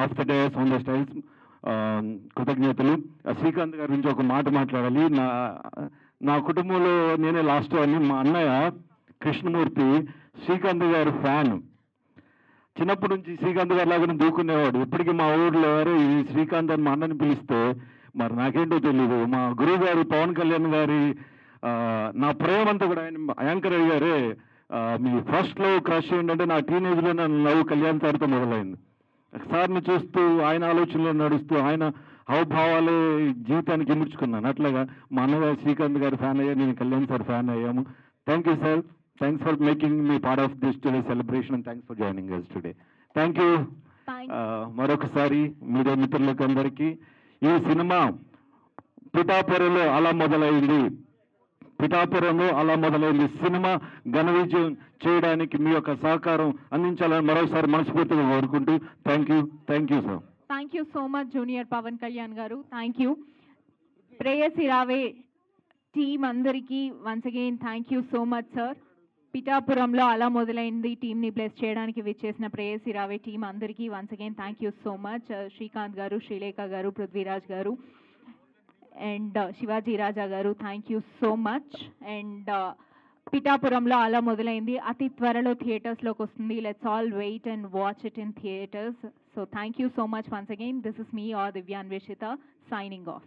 of the days on the styles కృతజ్ఞతలు. శ్రీకాంత్ గారి నుంచి ఒక మాట మాట్లాడాలి. నా కుటుంబంలో నేనే లాస్ట్ అని. మా అన్నయ్య కృష్ణమూర్తి శ్రీకాంత్ గారి ఫ్యాన్. చిన్నప్పటి నుంచి శ్రీకాంత్ గారి లాగానే దూకునేవాడు. ఇప్పటికీ మా ఊర్లో వారు ఈ శ్రీకాంత్ అని మా అన్నని పిలిస్తే మరి నాకేంటో తెలియదు, మా గురువు గారు పవన్ కళ్యాణ్ గారి నా ప్రేమ అంతా కూడా ఆయన యాంకర్ అయ్యారే, మీ ఫస్ట్ లవ్ క్రష్ ఏంటంటే నా టీనేజ్లో నన్ను లవ్ కళ్యాణ్ సార్తో మొదలైంది. సార్ని చూస్తూ ఆయన ఆలోచనలో నడుస్తూ ఆయన హావభావాలే జీవితానికి ఇముడ్చుకున్నాను. అట్లాగా మా అన్నగారు శ్రీకాంత్ గారి ఫ్యాన్ అయ్యాను, నేను కళ్యాణ్ సార్ ఫ్యాన్ అయ్యాము. Thank you sir, thanks for making me part of this today celebration and thanks for joining us today. Thank you. మరొకసారి మీడియా మిత్రులకు అందరికీ, ఈ సినిమా పిఠాపురంలో అలా మొదలైంది, పిఠాపురంలో అలా మొదలైంది. సినిమా ఘన విజయం చేయడానికి మీ యొక్క సహకారం అందించాలని మరోసారి మనస్ఫూర్తిగా కోరుకుంటూ thank you sir. Thank you so much junior Pawan Kalyan garu. Thank you. Preyasi Rave team అందరికీ once again thank you so much sir. పిఠాపురంలో అలా మొదలైంది టీంని బ్లెస్ చేయడానికి విచ్చేసిన ప్రేయసి రావే టీం అందరికీ once again thank you so much. Srikanth garu, Sreelekha garu, Prithviraj garu and Shivaji Raja garu, thank you so much. And పిఠాపురంలో అలా మొదలైంది అతి త్వరలో థియేటర్స్లోకి వస్తుంది. Let's all wait and watch it in theatres. So thank you so much once again. This is me R Divyanveshitha signing off.